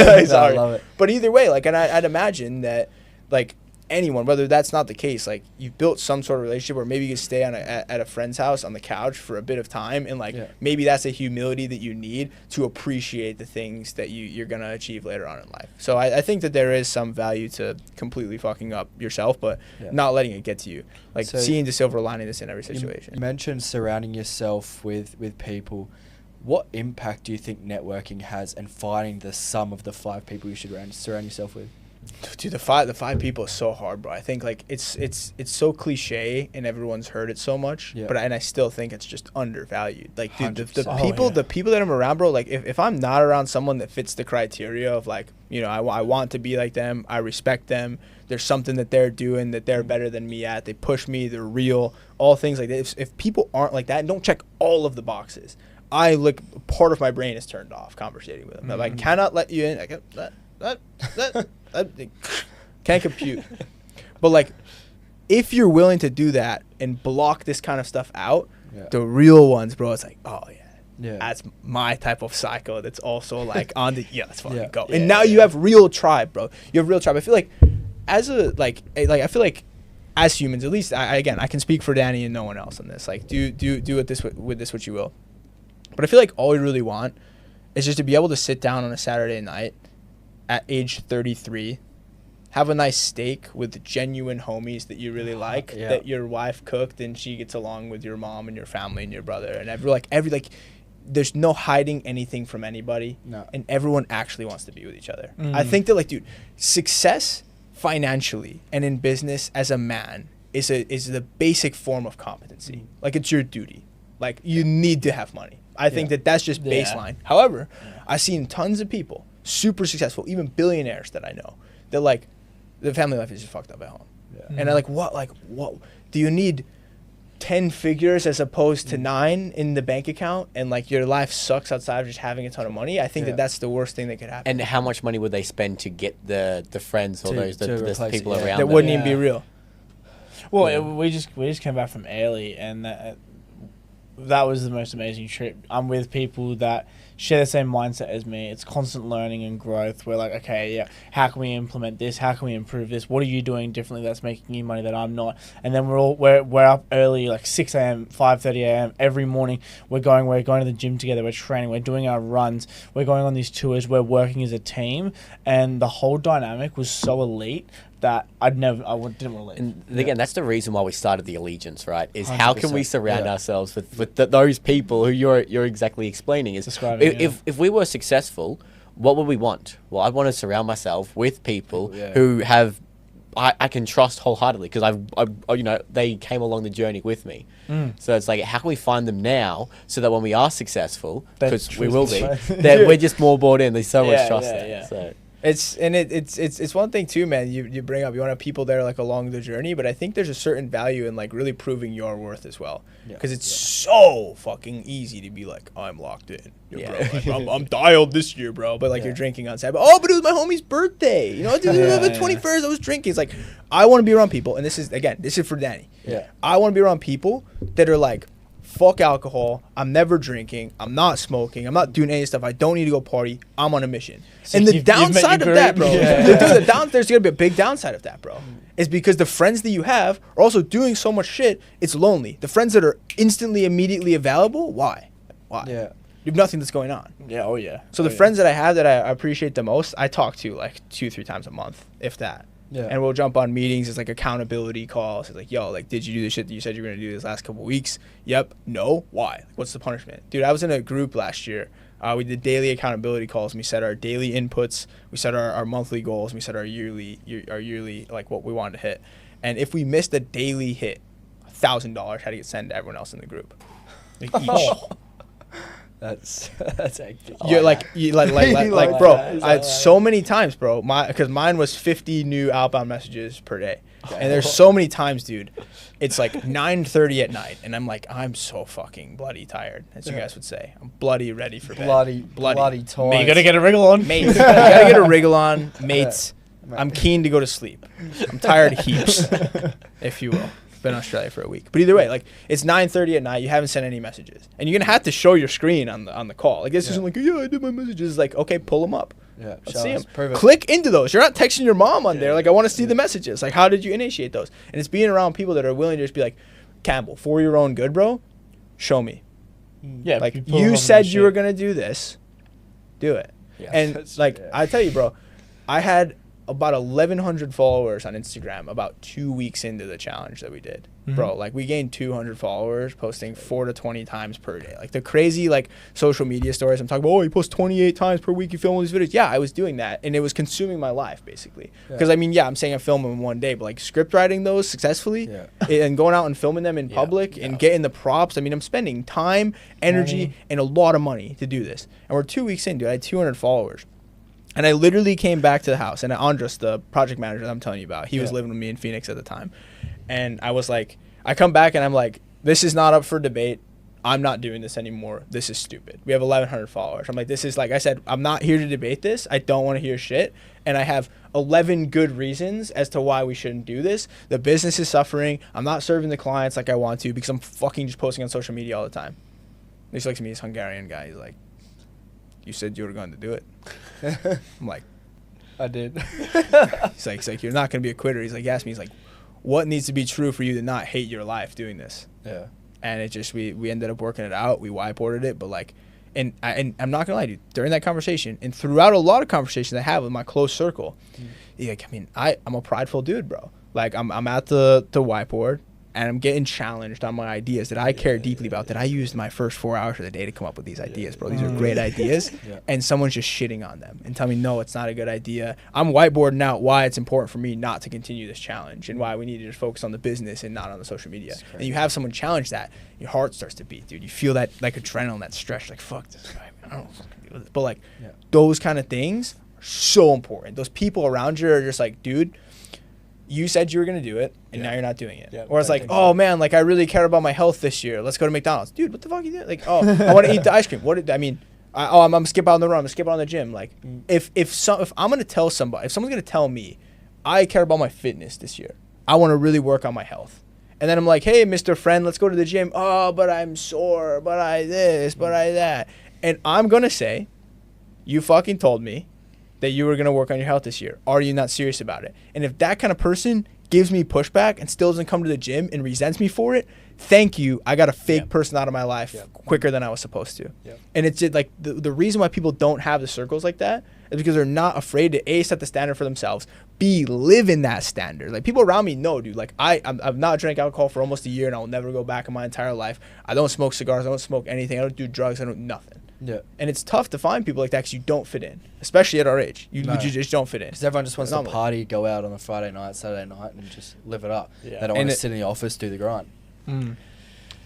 Like, sorry, I love it. But either way, like, and I'd imagine that like anyone, whether that's not the case, like you've built some sort of relationship where maybe you can stay at a friend's house on the couch for a bit of time, and like maybe that's a humility that you need to appreciate the things that you're gonna achieve later on in life. So I think that there is some value to completely fucking up yourself, but not letting it get to you, like seeing the silver lining that's in every situation. You mentioned surrounding yourself with people. What impact do you think networking has, and finding the sum of the 5 people you should surround yourself with? Dude, the five people is so hard, bro. I think like it's so cliche and everyone's heard it so much, but I still think it's just undervalued. Like, dude, the people that I'm around, bro, like if I'm not around someone that fits the criteria of like, you know, I want to be like them, I respect them, there's something that they're doing that they're better than me at, they push me, they're real, all things like that. If people aren't like that and don't check all of the boxes, I like part of my brain is turned off conversating with them. I cannot let you in. I can't compute. But like, if you're willing to do that and block this kind of stuff out, the real ones, bro, it's like, oh yeah, that's my type of psycho that's also like on the let's fucking go. And now you have real tribe, bro. You have real tribe. I feel like as a like I feel like as humans, at least I can speak for Danny and no one else on this. Like do with this what you will. But I feel like all we really want is just to be able to sit down on a Saturday night at age 33, have a nice steak with genuine homies that you really like, that your wife cooked and she gets along with your mom and your family and your brother, and every there's no hiding anything from anybody, and everyone actually wants to be with each other. I think that like, dude, success financially and in business as a man is the basic form of competency. Like, it's your duty. Like, you need to have money. I think that's just baseline. However, I've seen tons of people super successful, even billionaires that I know, that like the family life is just fucked up at home. And I what do you need 10 figures as opposed to 9 in the bank account, and like your life sucks outside of just having a ton of money? I think that's the worst thing that could happen. And how much money would they spend to get the friends or those people around that wouldn't even be real? Well, we just came back from Elliott, and that was the most amazing trip. I'm with people that share the same mindset as me. It's constant learning and growth. We're like, okay, yeah, how can we implement this? How can we improve this? What are you doing differently that's making you money that I'm not? And then we're up early, like 6 a.m., 5:30 a.m. every morning. We're going to the gym together. We're training. We're doing our runs. We're going on these tours. We're working as a team, and the whole dynamic was so elite that didn't want to leave. And again, that's the reason why we started the Allegiance, right? Is how can we 100%, surround ourselves with those people who you're exactly explaining? Is Describing, if we were successful, what would we want? Well, I'd want to surround myself with people who have I can trust wholeheartedly because they came along the journey with me. So it's like, how can we find them now so that when we are successful, because we will be, that we're just more bought in. There's so much trust there. Yeah. So. It's one thing too, man. You bring up, you want to have people there like along the journey, but I think there's a certain value in like really proving your worth as well, because it's so fucking easy to be like, I'm locked in, bro. Like, I'm dialed this year, bro. But like you're drinking on Saturday. But it was my homie's birthday. You know, the 21st, I was drinking. It's like I want to be around people, and this is for Danny. Yeah, I want to be around people that are like, fuck alcohol. I'm never drinking. I'm not smoking. I'm not doing any stuff. I don't need to go party. I'm on a mission. So and the downside of that, bro, there's going to be a big downside of that, bro, is because the friends that you have are also doing so much shit, it's lonely. The friends that are instantly, immediately available, why? yeah. You have nothing that's going on. Yeah, oh yeah. So the friends that I have that I appreciate the most, I talk to like 2-3 times a month, if that. Yeah. And we'll jump on meetings. It's like accountability calls. It's like, yo, like, did you do the shit that you said you were going to do this last couple of weeks? Yep. No. Why? What's the punishment? Dude, I was in a group last year. We did daily accountability calls. And we set our daily inputs. We set our monthly goals. And we set our yearly, like what we wanted to hit. And if we missed a daily hit, $1,000 had to get sent to everyone else in the group. Like each. That's actually. You're like bro. So many times, bro. Because mine was 50 new outbound messages per day, and there's so many times, dude. It's like 9:30 at night, and I'm like, I'm so fucking bloody tired, as you guys would say. I'm bloody ready for bed. Bloody tired. Mate, you gotta get a wriggle on, mate. You gotta get a wriggle on, mates. I'm keen to go to sleep. I'm tired heaps, if you will. Been in Australia for a week, but either way, like it's 9:30 at night, you haven't sent any messages, and you're gonna have to show your screen on the call. Like this isn't like, yeah, I did my messages. Like, okay, pull them up. Yeah, let's see them. Click into those. You're not texting your mom on there. Like, I want to see the messages. Like, how did you initiate those? And it's being around people that are willing to just be like, Campbell, for your own good, bro, show me. Yeah, like you said you were gonna do this, do it. Yeah, and like I tell you, bro, I had about 1,100 followers on Instagram about 2 weeks into the challenge that we did. Bro, like we gained 200 followers posting 4 to 20 times per day. Like the crazy like social media stories I'm talking about, you post 28 times per week, you film all these videos. Yeah, I was doing that, and it was consuming my life basically. Because I mean, I'm saying I film them in one day, but like script writing those successfully and going out and filming them in public and getting the props. I mean, I'm spending time, energy, and a lot of money to do this. And we're 2 weeks in, dude. I had 200 followers. And I literally came back to the house, and Andres, the project manager that I'm telling you about, he was living with me in Phoenix at the time. And I was like, I come back and I'm like, this is not up for debate. I'm not doing this anymore. This is stupid. We have 1,100 followers. I'm like, this is, like I said, I'm not here to debate this. I don't want to hear shit. And I have 11 good reasons as to why we shouldn't do this. The business is suffering. I'm not serving the clients like I want to because I'm fucking just posting on social media all the time. He looks at me, this Hungarian guy. He's like, you said you were going to do it. I'm like, I did. He's like, you're not going to be a quitter. He's like, he asked me, he's like, what needs to be true for you to not hate your life doing this? Yeah. And it just, we ended up working it out. We whiteboarded it, but like, and I'm not gonna lie to you, during that conversation and throughout a lot of conversations I have with my close circle, like, I mean, I'm a prideful dude, bro. Like I'm at the whiteboard and I'm getting challenged on my ideas that I care deeply about, that I used my first 4 hours of the day to come up with these ideas, bro. These are great ideas. And someone's just shitting on them and telling me, no, it's not a good idea. I'm whiteboarding out why it's important for me not to continue this challenge and why we need to just focus on the business and not on the social media. And you have someone challenge that, your heart starts to beat, dude. You feel that like adrenaline, that stretch, like, fuck this guy, man. I don't fucking do this. But like those kind of things are so important. Those people around you are just like, dude, you said you were going to do it, and now you're not doing it. Or it's like, oh, man, like, I really care about my health this year. Let's go to McDonald's. Dude, what the fuck are you doing? Like, oh, I want to eat the ice cream. I'm going to skip out on the run. I'm going to skip out on the gym. Like, if I'm going to tell somebody, if someone's going to tell me, I care about my fitness this year, I want to really work on my health, And then I'm like, hey, Mr. Friend, let's go to the gym. Oh, but I'm sore, but I this, but I that. And I'm going to say, you fucking told me that you were going to work on your health this year. Are you not serious about it? And if that kind of person gives me pushback and still doesn't come to the gym and resents me for it, thank you. I got a fake person out of my life quicker than I was supposed to. And it's like the reason why people don't have the circles like that is because they're not afraid to A, set the standard for themselves, B, live in that standard. Like, people around me know, dude, like I've not drank alcohol for almost a year, and I will never go back in my entire life. I don't smoke cigars. I don't smoke anything. I don't do drugs. I don't nothing. Yeah. And it's tough to find people like that because you don't fit in, especially at our age. You just don't fit in. Because everyone just wants to party, go out on a Friday night, Saturday night, and just live it up. Yeah. They don't want to sit in the office, do the grind.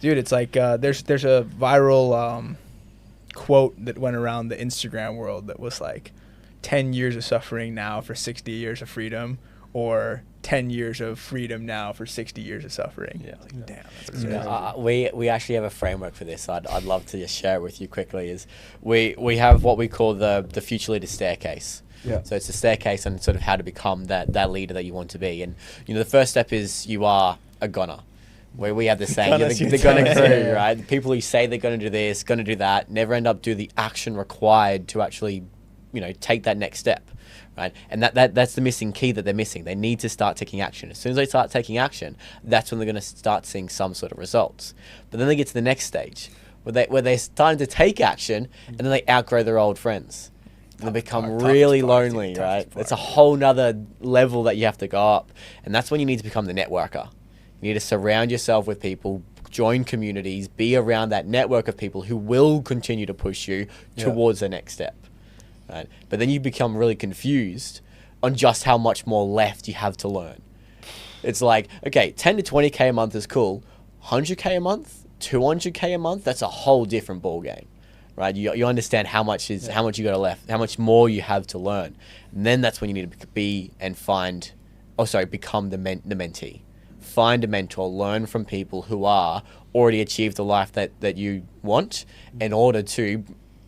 Dude, it's like there's a viral quote that went around the Instagram world that was like 10 years of suffering now for 60 years of freedom, or 10 years of freedom now for 60 years of suffering. Yeah, like, damn, that's crazy. We actually have a framework for this. I'd love to just share it with you quickly. Is we have what we call the future leader staircase. Yeah. So it's a staircase on sort of how to become that leader that you want to be. And the first step is you are a goner. Where we have the saying, the gunner crew, right? The people who say they're going to do this, going to do that, never end up do the action required to actually, take that next step, right? And that's the missing key that they're missing. They need to start taking action. As soon as they start taking action, that's when they're going to start seeing some sort of results. But then they get to the next stage where they're starting to take action, and then they outgrow their old friends. And they become really lonely, right? It's a whole nother level that you have to go up. And that's when you need to become the networker. You need to surround yourself with people, join communities, be around that network of people who will continue to push you towards the next step. Right? But then you become really confused on just how much more left you have to learn. It's like, okay, 10 to 20K a month is cool. 100K a month, 200K a month, that's a whole different ballgame. Right? You understand how much you got left, how much more you have to learn. And then that's when you need to become the mentee. Find a mentor, learn from people who are already achieved the life that you want in order to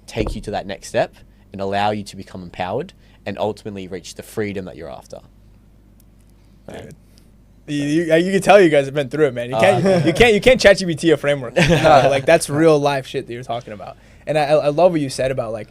take you to that next step and allow you to become empowered and ultimately reach the freedom that you're after. Right? You can tell you guys have been through it, man. You can't ChatGPT a framework. Like, that's real life shit that you're talking about. And I love what you said about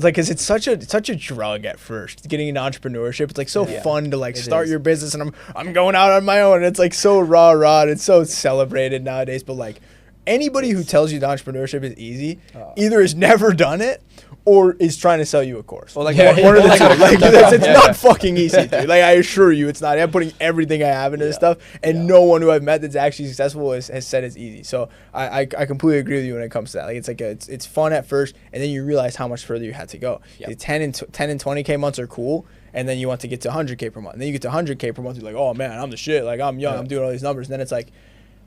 because it's such a drug at first, getting into entrepreneurship. It's like so fun to start your business, and I'm going out on my own. And it's like so rah. And it's so celebrated nowadays. But like, anybody who tells you that entrepreneurship is easy either has never done it or is trying to sell you a course. Or one of the two. It's not fucking easy, dude. Like, I assure you, it's not. I'm putting everything I have into this stuff, and no one who I've met that's actually successful has said it's easy. So I completely agree with you when it comes to that. Like, it's like it's fun at first, and then you realize how much further you had to go. Yep. The 10 and 20K months are cool, and then you want to get to 100K per month. And then you get to 100K per month, you're like, oh man, I'm the shit. Like, I'm young, I'm doing all these numbers. And then it's like,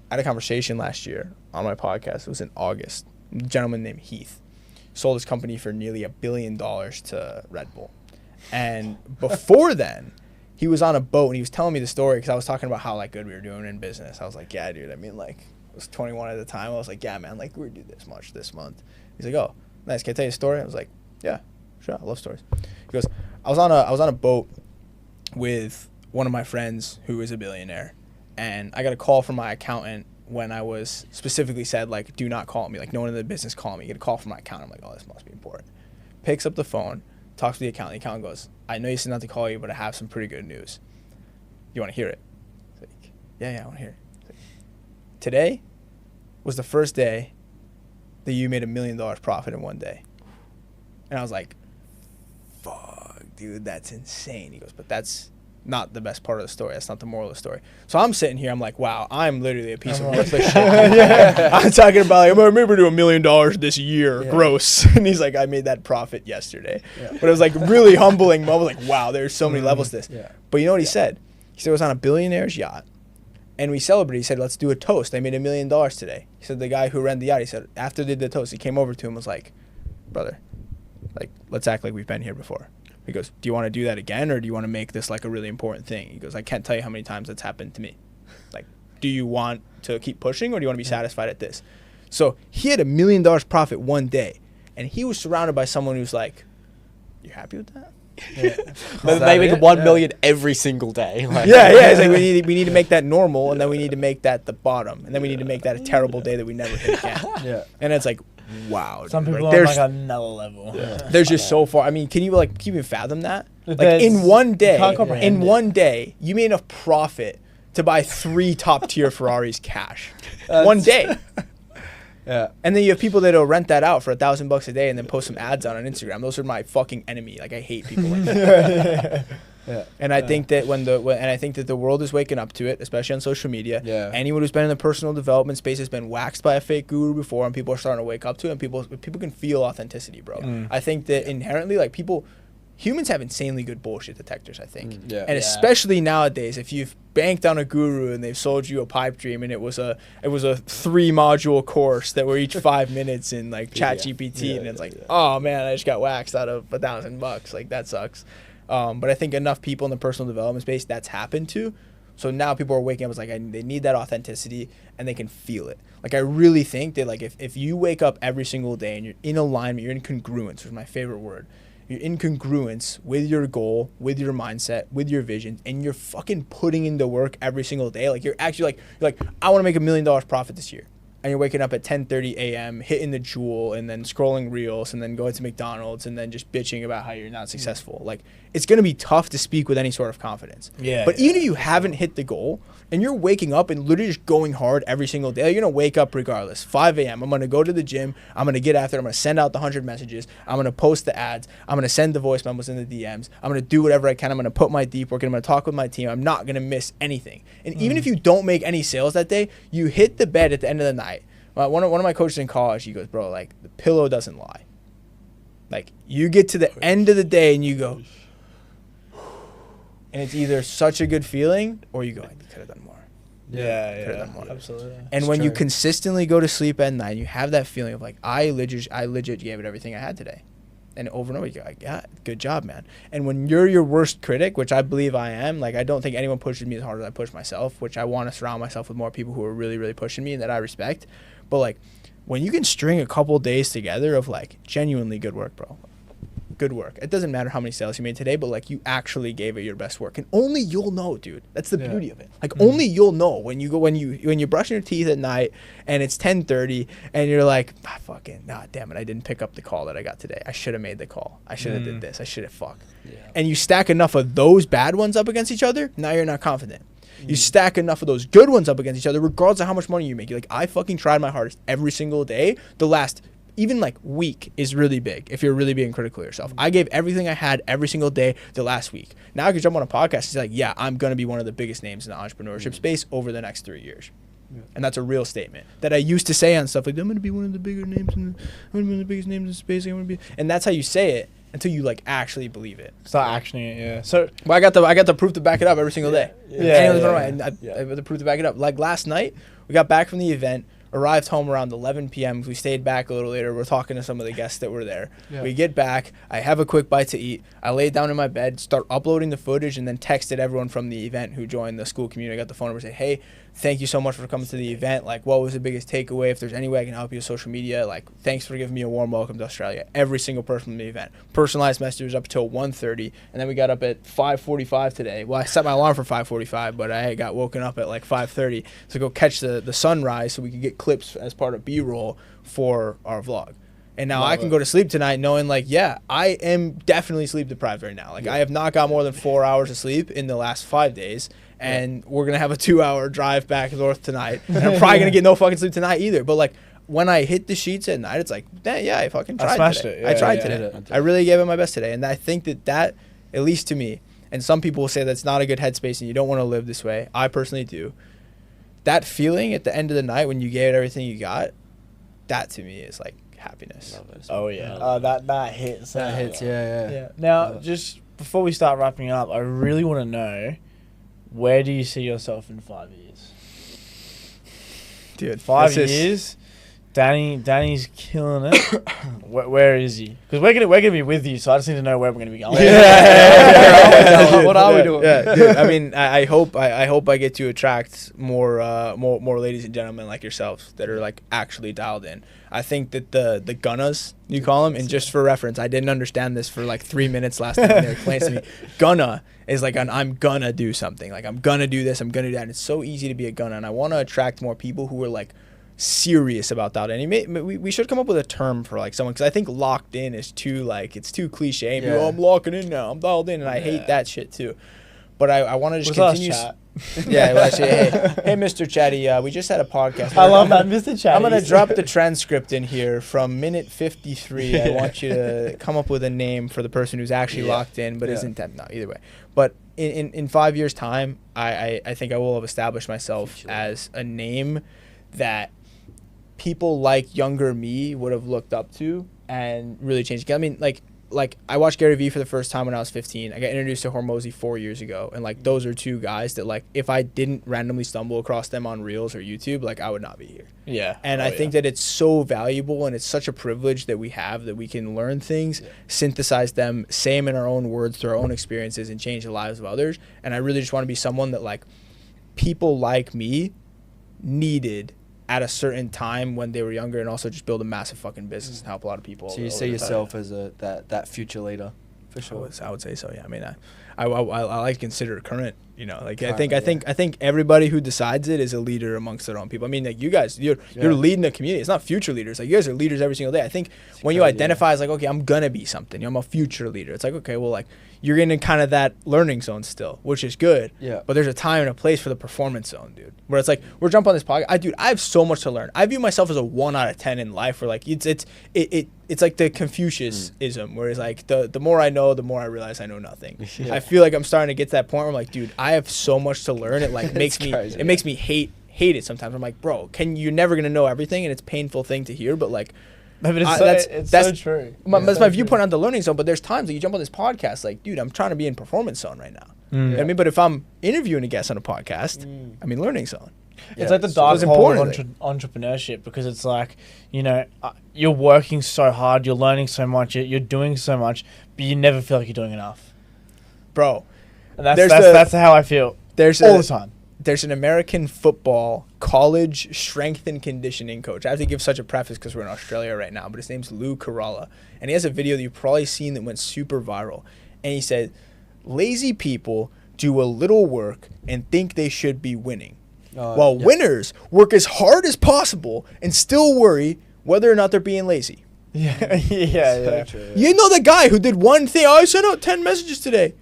I had a conversation last year on my podcast. It was in August. A gentleman named Heath sold his company for nearly $1 billion to Red Bull. And before then, he was on a boat, and he was telling me the story because I was talking about how good we were doing in business. I was like, yeah, dude. I mean, I was 21 at the time. I was like, yeah, man, we're doing this much this month. He's like, oh, nice. Can I tell you a story? I was like, yeah, sure. I love stories. He goes, I was on a boat with one of my friends who is a billionaire, and I got a call from my accountant when I was specifically said, do not call me. No one in the business call me. Get a call from my accountant. I'm like, oh, this must be important. Picks up the phone, talks to the accountant. The accountant goes, I know you said not to call you, but I have some pretty good news. You want to hear it? Like, yeah, I want to hear it. Like, today was the first day that you made $1 million profit in one day. And I was like, fuck, dude, that's insane. He goes, but that's not the best part of the story. That's not the moral of the story. So I'm sitting here, I'm like, wow, I'm literally a piece of worthless shit. I'm talking about, I'm maybe do $1 million this year, gross. And he's like, I made that profit yesterday. But it was really humbling moment. Like, wow, there's so many levels to this. But you know what he said? He said it was on a billionaire's yacht, and we celebrated. He said, let's do a toast. I made $1 million today. He said, the guy who ran the yacht, he said, after they did the toast, he came over to him and was like, brother, let's act like we've been here before. He goes, do you want to do that again, or do you want to make this a really important thing? He goes, I can't tell you how many times that's happened to me. Do you want to keep pushing, or do you want to be satisfied at this? So he had $1 million profit one day, and he was surrounded by someone who's like, you happy with that? But they make 1 million every single day. Like, Yeah. It's like we need to make that normal, and then we need to make that the bottom, and then we need to make that a terrible day that we never hit again. Yeah. And it's like, wow. Some dude. people Like, are on like another level. there's just so far. I mean, can you even fathom that? Like There's- in one day, can't comprehend in it. one day, you made enough profit to buy 3 top tier Ferraris cash. One day. Yeah. And then you have people that'll rent that out for $1,000 a day and then post some ads on Instagram. Those are my fucking enemy. Like, I hate people like that. Yeah. And I think that I think that the world is waking up to it, especially on social media. Yeah. Anyone who's been in the personal development space has been waxed by a fake guru before, and people are starting to wake up to it. And people can feel authenticity, bro. I think that inherently, like, humans have insanely good bullshit detectors, I think. Yeah. And especially nowadays, if you've banked on a guru and they've sold you a pipe dream and it was a 3-module course that were each 5 minutes in like ChatGPT, and it's like, oh man, I just got waxed out of $1,000. Like, that sucks. But I think enough people in the personal development space that's happened to. So now people are waking up. It's like they need that authenticity and they can feel it. Like, I really think that, like, if you wake up every single day and you're in alignment, you're in congruence, which is my favorite word. You're in congruence with your goal, with your mindset, with your vision, and you're fucking putting in the work every single day. Like, you're actually like, I want to make $1 million profit this year. And you're waking up at 10:30 a.m., hitting the Jewel, and then scrolling Reels, and then going to McDonald's, and then just bitching about how you're not successful. Like, it's going to be tough to speak with any sort of confidence. Yeah. But even if you haven't hit the goal, and you're waking up and literally just going hard every single day, you're going to wake up regardless. 5 a.m., I'm going to go to the gym. I'm going to get after it. I'm going to send out the 100 messages. I'm going to post the ads. I'm going to send the voice memos in the DMs. I'm going to do whatever I can. I'm going to put my deep work in. I'm going to talk with my team. I'm not going to miss anything. And even if you don't make any sales that day, you hit the bed at the end of the night. One of my coaches in college, he goes, bro, like, the pillow doesn't lie. Like, you get to the end of the day and you go, and it's either such a good feeling or you go, I could have done more. Yeah, done more. absolutely. And It's when you true. consistently go to sleep at night, you have that feeling of like, I legit gave it everything I had today. And over and over, you go, like, yeah, good job, man. And when you're your worst critic, which I believe I am, like, I don't think anyone pushes me as hard as I push myself, which I want to surround myself with more people who are really, really pushing me and that I respect. But, like, when you can string a couple days together of, like, genuinely good work, bro. Good work. It doesn't matter how many sales you made today, but, like, you actually gave it your best work. And only you'll know, dude. That's the beauty of it. Like, only you'll know when you're brushing your teeth at night and it's 10:30 and you're like, damn it, I didn't pick up the call that I got today. I should have made the call. I should have did this. I should have fucked. Yeah. And you stack enough of those bad ones up against each other, now you're not confident. You stack enough of those good ones up against each other, regardless of how much money you make. You're like, I fucking tried my hardest every single day. The last, even like week is really big if you're really being critical of yourself. I gave everything I had every single day the last week. Now I can jump on a podcast and say, like, yeah, I'm going to be one of the biggest names in the entrepreneurship space over the next 3 years. Yeah. And that's a real statement that I used to say on stuff like, I'm going to be one of the bigger names I'm going to be one of the biggest names in space. I'm going to be, and that's how you say it until you like actually believe it. Start actioning it, yeah. So, Well, I got the proof to back it up every single day. Yeah, Anyone's yeah, right, and I have the proof to back it up. Like last night, we got back from the event, arrived home around 11 p.m. We stayed back a little later. We're talking to some of the guests that were there. Yeah. We get back. I have a quick bite to eat. I lay down in my bed, start uploading the footage, and then texted everyone from the event who joined the school community. I got the phone number, say, hey, thank you so much for coming to the event. Like, what was the biggest takeaway? If there's any way I can help you with social media, like, thanks for giving me a warm welcome to Australia. Every single person from the event. Personalized messages up until 1:30, and then we got up at 5:45 today. Well, I set my alarm for 5:45, but I got woken up at like 5:30 to go catch the sunrise so we could get clips as part of B-roll for our vlog. And now I can go to sleep tonight knowing, like, yeah, I am definitely sleep deprived right now. Like, I have not got more than 4 hours of sleep in the last 5 days. And we're going to have a 2-hour drive back north tonight. And I'm probably going to get no fucking sleep tonight either. But, like, when I hit the sheets at night, it's like, yeah, I fucking tried smashed today. it. I Yeah, tried yeah, today. yeah. I really gave it my best today. And I think that, at least to me, and some people will say that's not a good headspace and you don't want to live this way. I personally do. That feeling at the end of the night when you gave it everything you got, that to me is, like, happiness. oh yeah, that hits. That hits, yeah. Yeah. Now, just before we start wrapping up, I really want to know, where do you see yourself in 5 years? Dude, 5 this is- years, Danny's killing it. Where is he? Because we're gonna be with you, so I just need to know where we're gonna be going. What are we doing? Yeah, dude, I mean, I hope I get to attract more ladies and gentlemen like yourselves that are like actually dialed in. I think that the gunnas, you call them, and just for reference, I didn't understand this for like 3 minutes last time when they explained to me. Gunna is like I'm gonna do something. Like I'm gonna do this, I'm gonna do that. And it's so easy to be a gunna, and I want to attract more people who are like serious about that. And we should come up with a term for like someone, because I think locked in is too like, it's too cliche. Yeah. I'm locking in now, I'm dialed in, and I hate that shit too. But I want to just What's continue. chat? Yeah, well, actually, hey, Mr. Chatty, we just had a podcast. I love that, Mr. Chatty. I'm gonna drop the transcript in here from minute 53. I want you to come up with a name for the person who's actually locked in, but isn't that. No, either way. But in 5 years' time, I think I will have established myself as a name that people like younger me would have looked up to and really changed. I mean, like I watched Gary Vee for the first time when I was 15. I got introduced to Hormozy 4 years ago, and like those are two guys that like if I didn't randomly stumble across them on Reels or YouTube, like I would not be here. Yeah. And I think that it's so valuable, and it's such a privilege that we have, that we can learn things, synthesize them, say them in our own words through our own experiences, and change the lives of others. And I really just want to be someone that like people like me needed at a certain time when they were younger, and also just build a massive fucking business and help a lot of people. So you see yourself as that future leader, for sure. I would say so. Yeah. I mean, I like to consider current. You know, like Current, I think everybody who decides it is a leader amongst their own people. I mean, like you guys, you're leading the community. It's not future leaders. Like you guys are leaders every single day. I think when you identify as like, okay, I'm gonna be something. I'm a future leader. It's like, okay, well, like you're in kind of that learning zone still, which is good. Yeah. But there's a time and a place for the performance zone, dude. Where it's like we're jumping on this podcast. I have so much to learn. I view myself as a 1 out of 10 in life. Where like it's like the Confuciusism, where it's like the more I know, the more I realize I know nothing. Yeah. I feel like I'm starting to get to that point where I'm like, dude, I have so much to learn. It like makes me crazy, makes me hate it sometimes. I'm like, bro, you're never gonna know everything, and it's a painful thing to hear, but like. But it's so true. That's my viewpoint on the learning zone. But there's times that you jump on this podcast, like, dude, I'm trying to be in performance zone right now. You know what I mean? But if I'm interviewing a guest on a podcast, I'm in learning zone. It's like the dark hole of entrepreneurship, because it's like, you know, you're working so hard, you're learning so much, you're doing so much, but you never feel like you're doing enough. Bro. And that's how I feel all the time. There's an American football college strength and conditioning coach. I have to give such a preface because we're in Australia right now, but his name's Lou Caralla. And he has a video that you've probably seen that went super viral. And he said, lazy people do a little work and think they should be winning. While winners work as hard as possible and still worry whether or not they're being lazy. Yeah. True, You know the guy who did one thing, I sent out 10 messages today.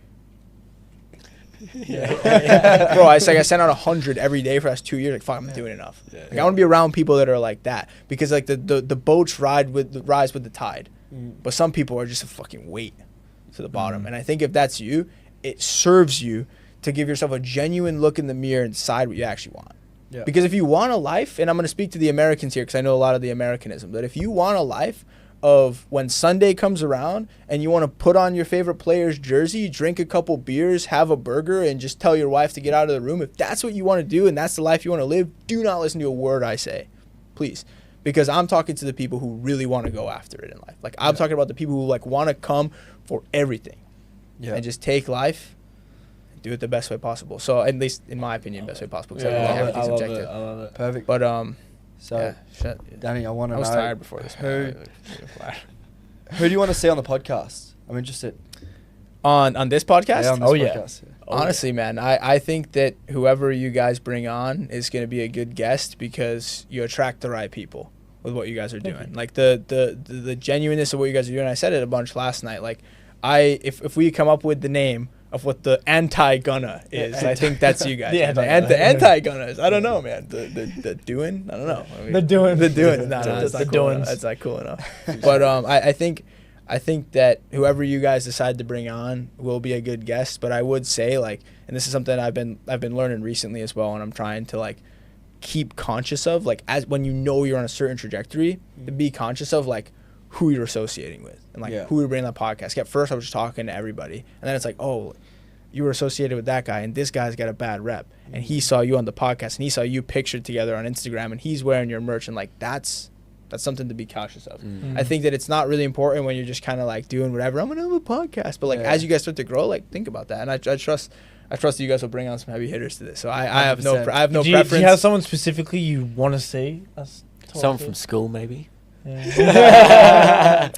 Bro, I sent out 100 every day for the last 2 years. Like, fuck, I'm doing enough. Like, I want to be around people that are like that, because like the boats rise with the tide, but some people are just a fucking weight to the bottom. And I think if that's you, it serves you to give yourself a genuine look in the mirror and decide what you actually want. Yeah. Because if you want a life, and I'm going to speak to the Americans here because I know a lot of the Americanism, that if you want a life of when Sunday comes around and you want to put on your favorite player's jersey, drink a couple beers, have a burger, and just tell your wife to get out of the room, if that's what you want to do and that's the life you want to live, do not listen to a word I say, please. Because I'm talking to the people who really want to go after it in life. Like, I'm talking about the people who like want to come for everything and just take life and do it the best way possible. So, at least in my opinion, best way possible. Because everything's subjective. I love it. Perfect. But So, Danny, I want to know. I was tired before this. Who do you want to see on the podcast? I'm interested. On this podcast? Yeah, on this podcast. Yeah. Honestly, man, I think that whoever you guys bring on is going to be a good guest, because you attract the right people with what you guys are doing. Like the genuineness of what you guys are doing. I said it a bunch last night. Like if we come up with the name of what the anti-gunna is, I think that's you guys. The anti-gunnas. I don't know, man. The doing? I don't know. I mean, The doing. No, that's not cool enough. That's not cool enough. But I think that whoever you guys decide to bring on will be a good guest. But I would say, like, and this is something I've been learning recently as well, and I'm trying to like keep conscious of, like, as when you know you're on a certain trajectory, to be conscious of like who you're associating with and like who you're bringing on the podcast. At first I was just talking to everybody, and then it's like, oh, you were associated with that guy, and this guy's got a bad rep, and he saw you on the podcast, and he saw you pictured together on Instagram, and he's wearing your merch, and like that's That's something to be cautious of. I think that it's not really important when you're just kind of like doing whatever. I'm gonna have a podcast, but like as you guys start to grow, like think about that. And I trust you guys will bring on some heavy hitters to this. So I have no preference. Do you have someone specifically you want to see us talk Someone to? from school, maybe. Yeah.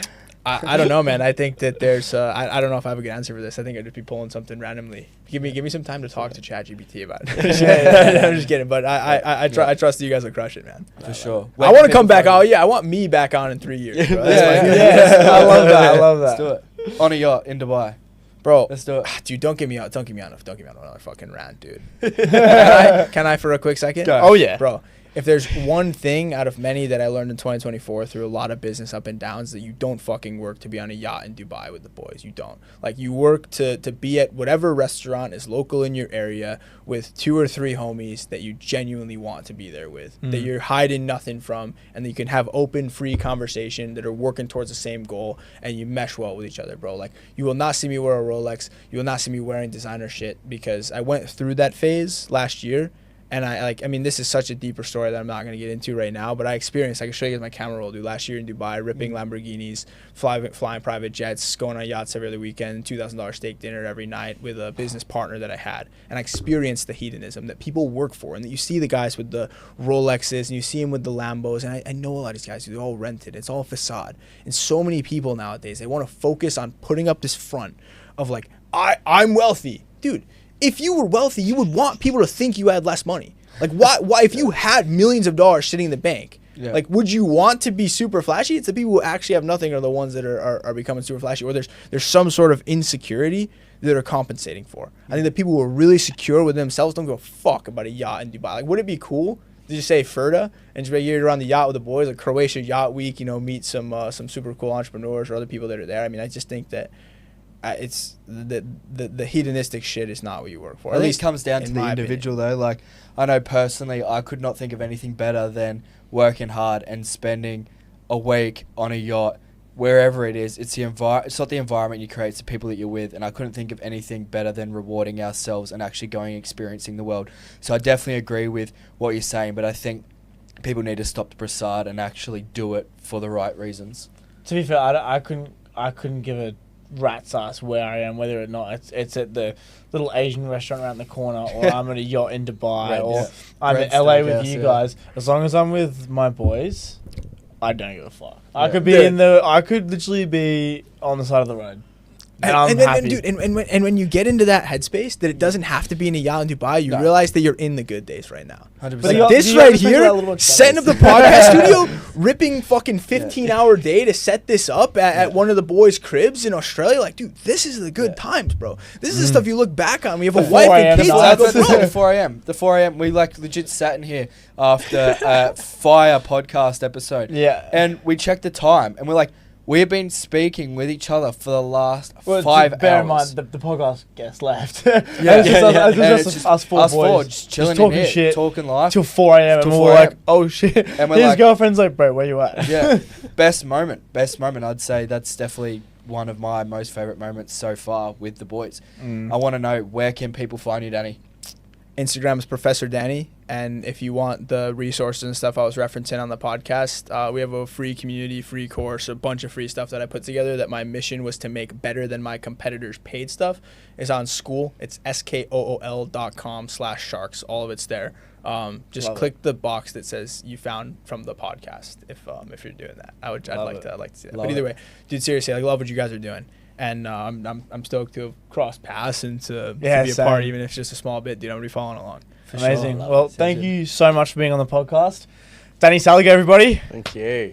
I don't know, man. I think that there's I don't know if I have a good answer for this. I think I'd just be pulling something randomly. Give me some time to talk to ChatGPT about it. I'm just kidding, but I trust you guys will crush it, man. For sure. I want to come back. Oh yeah, I want me back on in 3 years. Bro. I love that. Let's do it. On a yacht in Dubai. Bro, Let's do it. dude, don't get me on another fucking rant, dude. Can I for a quick second? Go. Oh yeah, Bro, if there's one thing out of many that I learned in 2024 through a lot of business up and downs, that you don't fucking work to be on a yacht in Dubai with the boys. You don't. Like, you work to be at whatever restaurant is local in your area with 2 or 3 homies that you genuinely want to be there with, that you're hiding nothing from, and that you can have open, free conversation that are working towards the same goal, and you mesh well with each other, bro. Like, you will not see me wear a Rolex. You will not see me wearing designer shit, because I went through that phase last year. And I mean, this is such a deeper story that I'm not going to get into right now, but I experienced, I can show you guys my camera roll, dude, last year in Dubai, ripping Lamborghinis, flying private jets, going on yachts every other weekend, $2,000 steak dinner every night with a business partner that I had. And I experienced the hedonism that people work for, and that you see the guys with the Rolexes, and you see them with the Lambos, and I know a lot of these guys, they're all rented. It's all facade. And so many people nowadays, they want to focus on putting up this front of like, I'm wealthy. Dude, if you were wealthy, you would want people to think you had less money. Like, why if you had millions of dollars sitting in the bank, like, would you want to be super flashy? It's the people who actually have nothing are the ones that are becoming super flashy, or there's some sort of insecurity that are compensating for. I think the people who are really secure with themselves don't give a fuck about a yacht in Dubai. Like, would it be cool to just say Ferda and just be you're on the yacht with the boys, like Croatia Yacht Week, meet some super cool entrepreneurs or other people that are there? I mean, I just think that it's the hedonistic shit is not what you work for. At least it comes down to the individual, though. Like, I know personally, I could not think of anything better than working hard and spending a week on a yacht, wherever it is. It's not the environment you create, it's the people that you're with. And I couldn't think of anything better than rewarding ourselves and actually going and experiencing the world. So I definitely agree with what you're saying, but I think people need to stop the facade and actually do it for the right reasons. To be fair, I couldn't give a rat's ass where I am, whether or not it's at the little Asian restaurant around the corner, or I'm at a yacht in Dubai, or I'm in LA with you guys. As long as I'm with my boys, I don't give a fuck. I could be I could literally be on the side of the road. And I'm happy. Dude, and when you get into that headspace that it doesn't have to be in a yacht in Dubai, you realize that you're in the good days right now. 100%. Like this right here, setting up the podcast studio, ripping fucking 15-hour day to set this up at one of the boys' cribs in Australia. Like, dude, this is the good times, bro. This is the stuff you look back on. We have a wife and kids. The 4 a.m. The 4 a.m. We like legit sat in here after a fire podcast episode. Yeah. And we checked the time, and we're like, we've been speaking with each other for the last 5 hours. Bear in mind, the podcast guest left. It's just us four boys. Just chilling talking in here, shit talking life. Till 4 a.m. and we're like, oh shit. And His girlfriend's like, bro, where you at? Yeah. Best moment. I'd say that's definitely one of my most favorite moments so far with the boys. I want to know, where can people find you, Danny? Instagram is Professor Danny, and if you want the resources and stuff I was referencing on the podcast, we have a free community, free course, a bunch of free stuff that I put together that my mission was to make better than my competitors' paid stuff. Is on School. It's skool.com/sharks. All of it's there. Just click the box that says you found from the podcast if you're doing that. I'd like to see that. But either way, dude, seriously, I love what you guys are doing. And I'm stoked to have crossed paths and to be a part, even if it's just a small bit, dude. I'm going to be following along. Amazing. Well, thank you so much for being on the podcast. Danny Seliger, everybody. Thank you.